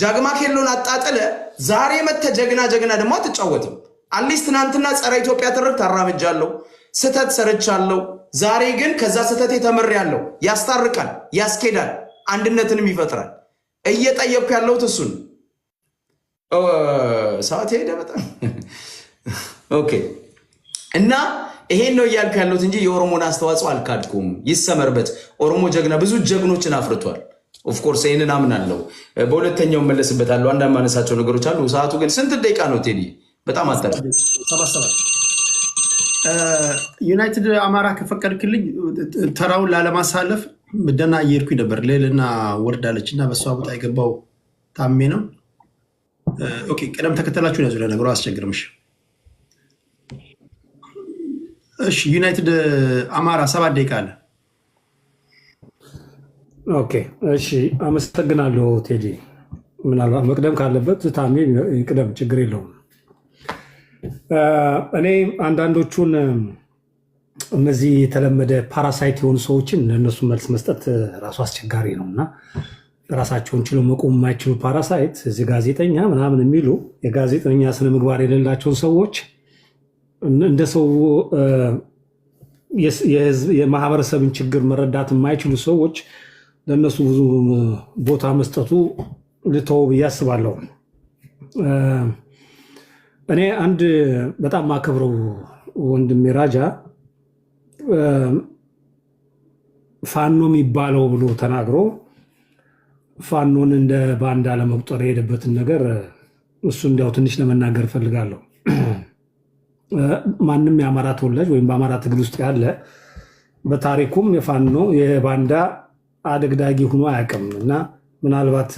ጃግማ ኬሎን አጣጥለ ዛሬ መተ ጀግና ደግሞ አትጫወትም። አትሊስት ትናንትና ጸረ ኢትዮጵያ ትርክት አራምጃለሁ፣ ስተት ሰርቻለሁ። ዛሬ ግን ከዛ ስተቴ ተምሬያለሁ። ያስታርቃል፣ ያስኬዳል፣ አንድነትንም ይፈጥራል። እየጠየቅኩ ያለሁት እሱን። ሰዓት ሄደ በጣም ኦኬ። እና ይሄን ነው እያልኩ ያለሁት እንጂ የኦሮሞን አስተዋጽኦ አልካድኩም። ይሰመርበት። ኦሮሞ ጀግና ብዙ ጀግኖችን አፍርቷል። ኦፍኮርስ ይህንን አምናለሁ። በሁለተኛው መለስበታለሁ። አንዳንድ ማነሳቸው ነገሮች አሉ። ሰዓቱ ግን ስንት ደቂቃ ነው ቴዲ? በጣም አጠረ።
ዩናይትድ አማራ ከፈቀድክልኝ ተራውን ላለማሳለፍ ደህና እየሄድኩኝ ነበር። ልዕልና ወርዳለች እና በእሷ ቦታ የገባው ታሜ ነው። ኦኬ ቅደም ተከተላችሁ ያዙ። ለነገሩ አስቸግርምሽ። እሺ ዩናይትድ አማራ 7 ደቂቃ አለ።
ኦኬ እሺ፣ አመሰግናለሁ ቴዲ። ምናልባት መቅደም ካለበት ታሜ ይቅደም፣ ችግር የለውም። እኔ አንዳንዶቹን እነዚህ የተለመደ ፓራሳይት የሆኑ ሰዎችን ለእነሱ መልስ መስጠት ራሱ አስቸጋሪ ነው እና ራሳቸውን ችሎ መቆም የማይችሉ ፓራሳይት እዚህ ጋዜጠኛ ምናምን የሚሉ የጋዜጠኛ ስነ ምግባር የሌላቸውን ሰዎች እንደ ሰው የማህበረሰብን ችግር መረዳት የማይችሉ ሰዎች ለእነሱ ብዙ ቦታ መስጠቱ ልተው ብዬ አስባለሁ። እኔ አንድ በጣም ማከብረው ወንድሜ ራጃ ፋኖ የሚባለው ብሎ ተናግሮ ፋኖን እንደ ባንዳ ለመቁጠር የሄደበትን ነገር እሱ እንዲያው ትንሽ ለመናገር እፈልጋለሁ። ማንም የአማራ ተወላጅ ወይም በአማራ ትግል ውስጥ ያለ በታሪኩም የፋኖ የባንዳ አደግዳጊ ሆኖ አያውቅም እና ምናልባት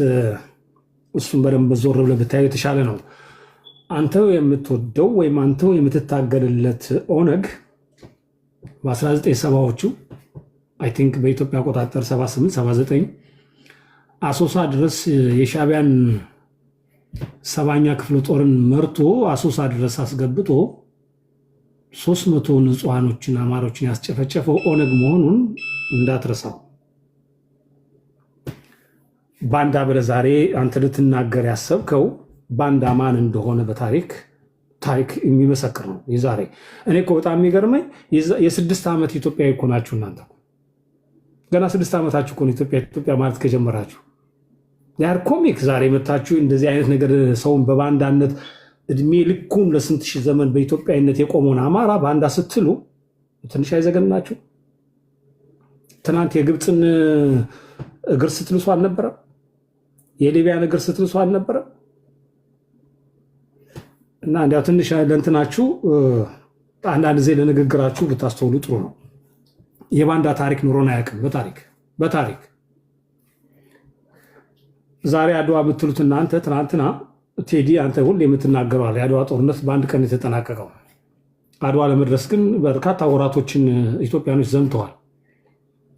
እሱን በደንብ ዞር ብለህ ብታየው የተሻለ ነው። አንተው የምትወደው ወይም አንተው የምትታገልለት ኦነግ በ1970ዎቹ አይ ቲንክ በኢትዮጵያ አቆጣጠር 78 79 አሶሳ ድረስ የሻዕቢያን 7ኛ ክፍለ ጦርን መርቶ አሶሳ ድረስ አስገብቶ 300 ንጹሃኖችን አማሮችን ያስጨፈጨፈው ኦነግ መሆኑን እንዳትረሳው። ባንዳ ብለህ ዛሬ አንተ ልትናገር ያሰብከው ባንዳ ማን እንደሆነ በታሪክ የሚመሰክር ነው። የዛሬ እኔ እኮ በጣም የሚገርመኝ የ6 ዓመት ኢትዮጵያዊ እኮ ናችሁ እናንተ። ገና 6 ዓመታችሁ እኮ ነው ኢትዮጵያ ማለት ከጀመራችሁ። ያር ኮሚክ ዛሬ መታችሁ እንደዚህ አይነት ነገር ሰውን በባንዳነት እድሜ ልኩን ለስንት ሺህ ዘመን በኢትዮጵያዊነት የቆመውን አማራ ባንዳ ስትሉ ትንሽ አይዘገናችሁ? ትናንት የግብፅን እግር ስትልሱ አልነበረም? የሊቢያን እግር ስትልሱ አልነበረም? እና እንዲያው ትንሽ ለእንትናችሁ አንዳንድ ጊዜ ለንግግራችሁ ብታስተውሉ ጥሩ ነው። የባንዳ ታሪክ ኑሮን አያውቅም። በታሪክ ዛሬ አድዋ ብትሉት እናንተ ትናንትና ቴዲ አንተ ሁሌ የምትናገረዋል የአድዋ ጦርነት በአንድ ቀን የተጠናቀቀው። አድዋ ለመድረስ ግን በርካታ ወራቶችን ኢትዮጵያኖች ዘምተዋል።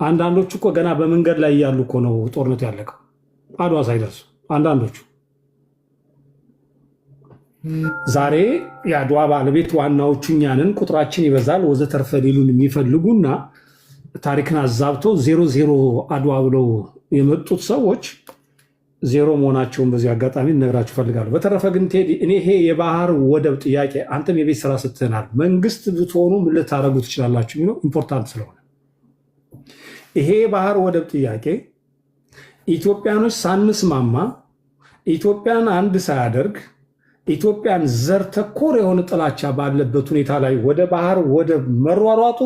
አንዳንዶቹ እኮ ገና በመንገድ ላይ እያሉ እኮ ነው ጦርነቱ ያለቀው አድዋ ሳይደርሱ አንዳንዶቹ። ዛሬ የአድዋ ባለቤት ዋናዎቹ እኛንን ቁጥራችን ይበዛል ወዘተርፈ ሊሉን የሚፈልጉና ታሪክን አዛብተው 00 አድዋ ብለው የመጡት ሰዎች ዜሮ መሆናቸውን በዚህ አጋጣሚ እነግራችሁ ፈልጋለሁ። በተረፈ ግን ቴዲ እኔ ይሄ የባህር ወደብ ጥያቄ አንተም የቤት ስራ ስትናል መንግስት ብትሆኑ ምን ልታደርጉ ትችላላችሁ የሚለው ኢምፖርታንት ስለሆነ ይሄ የባህር ወደብ ጥያቄ ኢትዮጵያኖች ሳንስማማ ኢትዮጵያን አንድ ሳያደርግ ኢትዮጵያን ዘር ተኮር የሆነ ጥላቻ ባለበት ሁኔታ ላይ ወደ ባህር ወደብ መሯሯጡ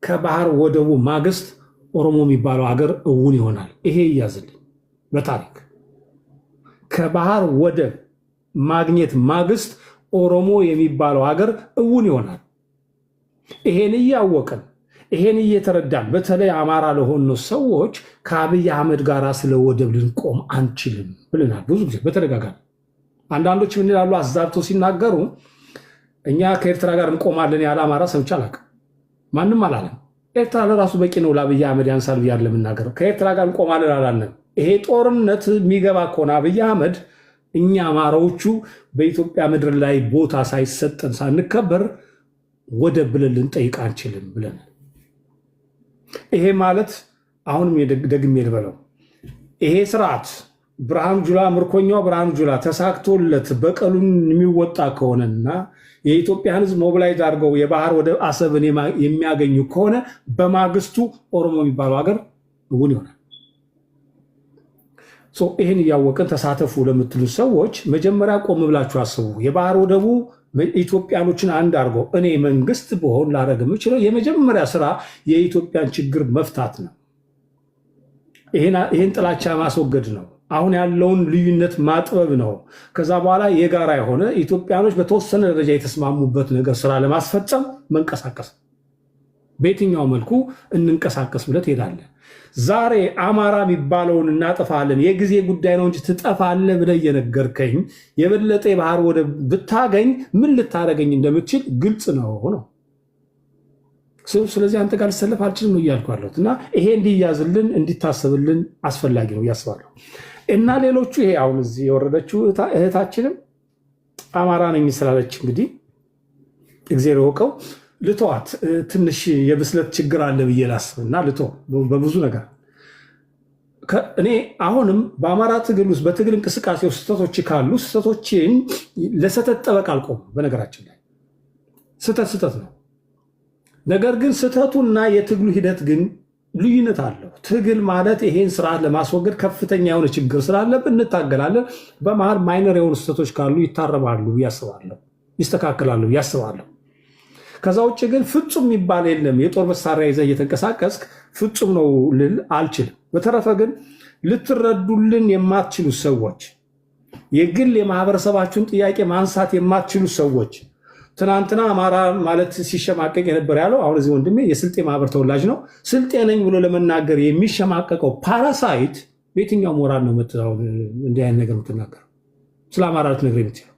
ከባህር ወደቡ ማግስት ኦሮሞ የሚባለው ሀገር እውን ይሆናል። ይሄ ይያዝልኝ። በታሪክ ከባህር ወደብ ማግኘት ማግስት ኦሮሞ የሚባለው ሀገር እውን ይሆናል። ይሄን እያወቅን ይሄን እየተረዳን በተለይ አማራ ለሆኑ ሰዎች ከአብይ አህመድ ጋር ስለ ወደብ ልንቆም አንችልም ብለናል ብዙ ጊዜ በተደጋጋሚ። አንዳንዶች ምን ይላሉ አዛብተው ሲናገሩ እኛ ከኤርትራ ጋር እንቆማለን ያለ አማራ ሰምቼ አላውቅም። ማንም አላለም። ኤርትራ ለራሱ በቂ ነው ለአብይ አህመድ ያንሳል ብያለሁ የምናገረው። ከኤርትራ ጋር እንቆማለን አላለም። ይሄ ጦርነት የሚገባ ከሆነ አብይ አህመድ እኛ አማራዎቹ በኢትዮጵያ ምድር ላይ ቦታ ሳይሰጠን ሳንከበር ወደብ ብለን ልንጠይቅ አንችልም ብለን ይሄ ማለት አሁንም ደግሜ ልበለው ይሄ ስርዓት ብርሃኑ ጁላ ምርኮኛው ብርሃኑ ጁላ ተሳክቶለት በቀሉን የሚወጣ ከሆነና የኢትዮጵያን ሕዝብ ሞቢላይዝ አድርገው የባህር ወደብ አሰብን የሚያገኙ ከሆነ በማግስቱ ኦሮሞ የሚባለው ሀገር እውን ይሆናል። ይህን እያወቅን ተሳተፉ ለምትሉ ሰዎች መጀመሪያ ቆም ብላችሁ አስቡ። የባህር ወደቡ ኢትዮጵያኖችን አንድ አድርገው እኔ መንግስት በሆን ላደርግ የምችለው የመጀመሪያ ስራ የኢትዮጵያን ችግር መፍታት ነው። ይህን ጥላቻ ማስወገድ ነው። አሁን ያለውን ልዩነት ማጥበብ ነው። ከዛ በኋላ የጋራ የሆነ ኢትዮጵያኖች በተወሰነ ደረጃ የተስማሙበት ነገር ስራ ለማስፈጸም መንቀሳቀስ፣ በየትኛው መልኩ እንንቀሳቀስ ብለህ ትሄዳለህ። ዛሬ አማራ የሚባለውን እናጠፋለን የጊዜ ጉዳይ ነው እንጂ ትጠፋለህ ብለህ እየነገርከኝ የበለጠ የባህር ወደብ ብታገኝ ምን ልታደርገኝ እንደምትችል ግልጽ ነው ነው። ስለዚህ አንተ ጋር ልሰለፍ አልችልም ነው እያልኩ ያለሁት እና ይሄ እንዲያዝልን እንዲታሰብልን አስፈላጊ ነው እያስባለሁ። እና ሌሎቹ ይሄ አሁን እዚህ የወረደችው እህታችንም አማራ ነኝ ስላለች እንግዲህ እግዜር ይወቀው ልተዋት። ትንሽ የብስለት ችግር አለ ብዬ ላስብና ልተው በብዙ ነገር። እኔ አሁንም በአማራ ትግል ውስጥ በትግል እንቅስቃሴ ውስጥ ስህተቶች ካሉ ስህተቶችን ለስህተት ጠበቅ አልቆም። በነገራችን ላይ ስህተት ነው። ነገር ግን ስህተቱና የትግሉ ሂደት ግን ልዩነት አለው። ትግል ማለት ይሄን ስርዓት ለማስወገድ ከፍተኛ የሆነ ችግር ስላለብን እንታገላለን። በመሀል ማይነር የሆኑ ስህተቶች ካሉ ይታረማሉ ያስባለሁ፣ ይስተካከላሉ ያስባለሁ። ከዛ ውጭ ግን ፍጹም የሚባል የለም። የጦር መሳሪያ ይዘህ እየተንቀሳቀስክ ፍጹም ነው ልል አልችልም። በተረፈ ግን ልትረዱልን የማትችሉ ሰዎች፣ የግል የማህበረሰባችሁን ጥያቄ ማንሳት የማትችሉ ሰዎች፣ ትናንትና አማራ ማለት ሲሸማቀቅ የነበር ያለው አሁን እዚህ ወንድሜ የስልጤ ማህበር ተወላጅ ነው። ስልጤ ነኝ ብሎ ለመናገር የሚሸማቀቀው ፓራሳይት በየትኛው ሞራል ነው እንዲህ አይነት ነገር የምትናገረው? ስለ አማራ ልትነግረኝ የምትችለው?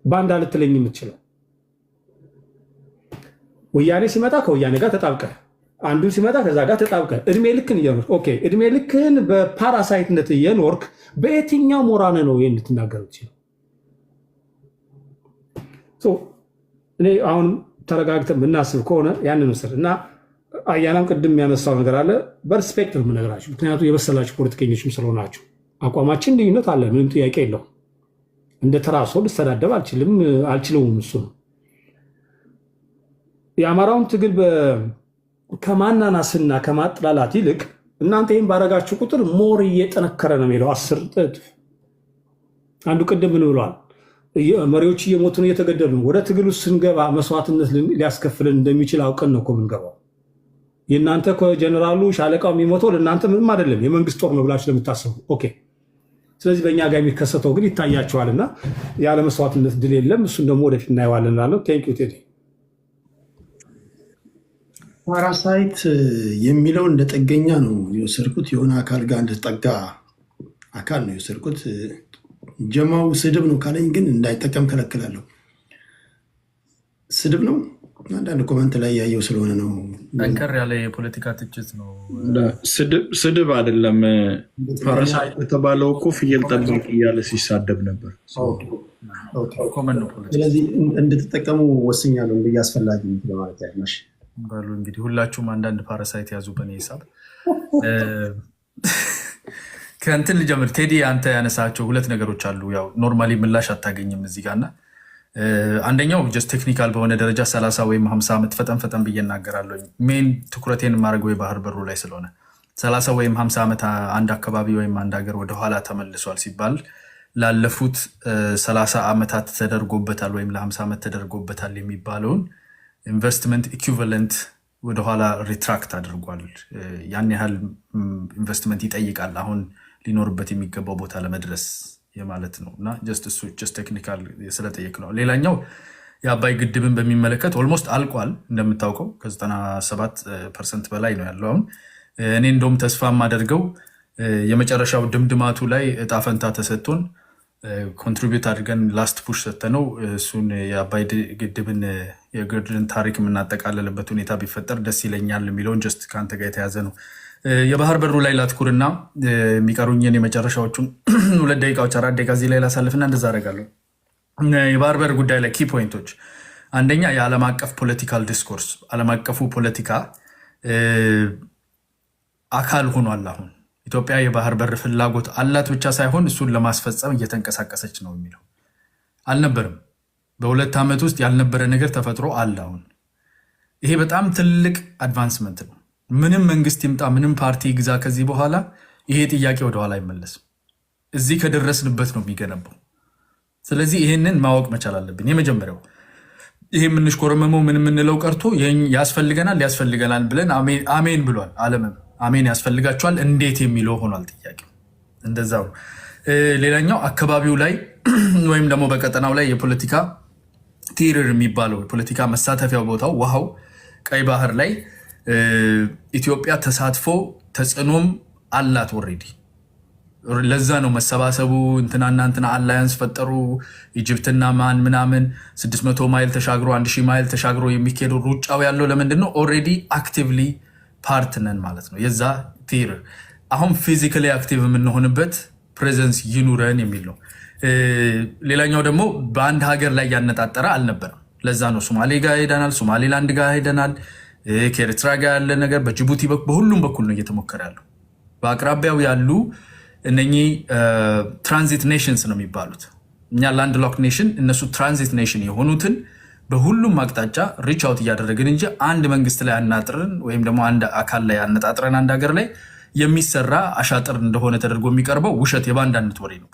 ባንዳ ልትለኝ የምትችለው? ወያኔ ሲመጣ ከወያኔ ጋር ተጣብቀ፣ አንዱ ሲመጣ ከዛ ጋር ተጣብቀ እድሜ ልክን እየኖርክ ኦኬ፣ እድሜ ልክን በፓራሳይትነት እየኖርክ በየትኛው ሞራል ነው ይህን ልትናገር የምትችለው? እኔ አሁን ተረጋግተን የምናስብ ከሆነ ያንን ምስል እና አያናም ቅድም የሚያነሳው ነገር አለ። በሪስፔክት ነው የምነግራችሁ፣ ምክንያቱም የበሰላችሁ ፖለቲከኞችም ስለሆናችሁ። አቋማችን ልዩነት አለ፣ ምንም ጥያቄ የለውም። እንደ ተራ ሰው ልስተዳደብ አልችለውም። እሱ ነው የአማራውን ትግል ከማናናስና ከማጥላላት ይልቅ እናንተ ይህን ባረጋችሁ ቁጥር ሞር እየጠነከረ ነው የሚለው 10 እጥፍ። አንዱ ቅድም ምን ብሏል? መሪዎች እየሞቱ ነው፣ እየተገደሉ ነው። ወደ ትግል ውስጥ ስንገባ መስዋዕትነት ሊያስከፍልን እንደሚችል አውቀን ነው እኮ የምንገባው። የእናንተ ጀነራሉ ሻለቃው የሚሞተው ለእናንተ ምንም አይደለም፣ የመንግስት ጦር ነው ብላችሁ ለምታስቡ ኦኬ። ስለዚህ በእኛ ጋር የሚከሰተው ግን ይታያቸዋልና ያለ መስዋዕትነት ድል የለም። እሱን ደግሞ ወደፊት እናየዋለን እላለሁ። ቴንኪው ቴዲ።
ፓራሳይት የሚለው እንደ ጥገኛ ነው የወሰድኩት፣ የሆነ አካል ጋር እንደተጠጋ አካል ነው የወሰድኩት። ጀማው ስድብ ነው ካለኝ ግን እንዳይጠቀም ከለክላለሁ። ስድብ ነው አንዳንድ ኮመንት ላይ ያየው ስለሆነ ነው።
ጠንከር ያለ የፖለቲካ ትችት ነው።
ስድብ አይደለም። ፓራሳይት የተባለው እኮ ፍየል ጠባቂ እያለ ሲሳደብ ነበር።
ስለዚህ እንድትጠቀሙ ወስኛለሁ ብዬ አስፈላጊ ለማለት ያልማሽ
ባሉ እንግዲህ ሁላችሁም አንዳንድ ፓራሳይት ያዙ በእኔ ሂሳብ። ከእንትን ልጀምር። ቴዲ አንተ ያነሳቸው 2 ነገሮች አሉ። ያው ኖርማሊ ምላሽ አታገኝም እዚህ ጋር እና አንደኛው ጀስት ቴክኒካል በሆነ ደረጃ 30 ወይም 50 ዓመት ፈጠን ብዬ እናገራለሁ። ሜን ትኩረቴን የማደርገው የባህር በሩ ላይ ስለሆነ 30 ወይም 50 ዓመት አንድ አካባቢ ወይም አንድ ሀገር ወደኋላ ተመልሷል ሲባል ላለፉት 30 ዓመታት ተደርጎበታል ወይም ለ50 ዓመት ተደርጎበታል የሚባለውን ኢንቨስትመንት ኢኩቪለንት ወደኋላ ሪትራክት አድርጓል። ያን ያህል ኢንቨስትመንት ይጠይቃል አሁን ሊኖርበት የሚገባው ቦታ ለመድረስ የማለት ነው እና እሱ ቴክኒካል ስለጠየቅ ነው። ሌላኛው የአባይ ግድብን በሚመለከት ኦልሞስት አልቋል እንደምታውቀው ከ97% በላይ ነው ያለው አሁን። እኔ እንደውም ተስፋ የማደርገው የመጨረሻው ድምድማቱ ላይ እጣ ፈንታ ተሰጥቶን ኮንትሪቢዩት አድርገን ላስት ፑሽ ሰጥተነው እሱን የአባይ ግድብን የግድብን ታሪክ የምናጠቃለልበት ሁኔታ ቢፈጠር ደስ ይለኛል የሚለውን ጀስት ከአንተ ጋር የተያዘ ነው። የባህር በሩ ላይ ላትኩርና የሚቀሩኝን የመጨረሻዎቹን 2 ደቂቃዎች 4 ደቂቃ እዚህ ላይ ላሳልፍና እንደዛ አደርጋለሁ። የባህር በር ጉዳይ ላይ ኪ ፖይንቶች፣ አንደኛ የዓለም አቀፍ ፖለቲካል ዲስኮርስ፣ ዓለም አቀፉ ፖለቲካ አካል ሆኗል። አሁን ኢትዮጵያ የባህር በር ፍላጎት አላት ብቻ ሳይሆን እሱን ለማስፈጸም እየተንቀሳቀሰች ነው የሚለው አልነበርም። በ2 ዓመት ውስጥ ያልነበረ ነገር ተፈጥሮ አለ አሁን። ይሄ በጣም ትልቅ አድቫንስመንት ነው። ምንም መንግስት ይምጣ ምንም ፓርቲ ግዛ ከዚህ በኋላ ይሄ ጥያቄ ወደኋላ አይመለስም። እዚህ ከደረስንበት ነው የሚገነባው። ስለዚህ ይህንን ማወቅ መቻል አለብን። የመጀመሪያው ይሄ የምንሽኮረመመው ምን የምንለው ቀርቶ ያስፈልገናል ብለን አሜን ብሏል። ዓለምም አሜን ያስፈልጋቸዋል እንዴት የሚለው ሆኗል ጥያቄው። እንደዛው ሌላኛው አካባቢው ላይ ወይም ደግሞ በቀጠናው ላይ የፖለቲካ ቲርር የሚባለው የፖለቲካ መሳተፊያው ቦታው ውሃው ቀይ ባህር ላይ ኢትዮጵያ ተሳትፎ ተጽዕኖም አላት ኦልሬዲ። ለዛ ነው መሰባሰቡ እንትናና እንትና አላያንስ ፈጠሩ ኢጅፕትና ማን ምናምን 600 ማይል ተሻግሮ 1000 ማይል ተሻግሮ የሚካሄደው ሩጫው ያለው ለምንድን ነው? ኦልሬዲ አክቲቭሊ ፓርት ነን ማለት ነው የዛ ቲርር። አሁን ፊዚካሊ አክቲቭ የምንሆንበት ፕሬዘንስ ይኑረን የሚል ነው። ሌላኛው ደግሞ በአንድ ሀገር ላይ ያነጣጠረ አልነበረም። ለዛ ነው ሶማሌ ጋር ሄደናል፣ ሶማሌላንድ ጋር ሄደናል፣ ከኤርትራ ጋር ያለ ነገር በጅቡቲ በሁሉም በኩል ነው እየተሞከረ ያለው። በአቅራቢያው ያሉ እነኚህ ትራንዚት ኔሽንስ ነው የሚባሉት። እኛ ላንድ ሎክ ኔሽን፣ እነሱ ትራንዚት ኔሽን የሆኑትን በሁሉም አቅጣጫ ሪች አውት እያደረግን እንጂ አንድ መንግስት ላይ አናጥርን ወይም ደግሞ አንድ አካል ላይ አነጣጥረን አንድ ሀገር ላይ የሚሰራ አሻጥር እንደሆነ ተደርጎ የሚቀርበው ውሸት የባንዳነት ወሬ ነው።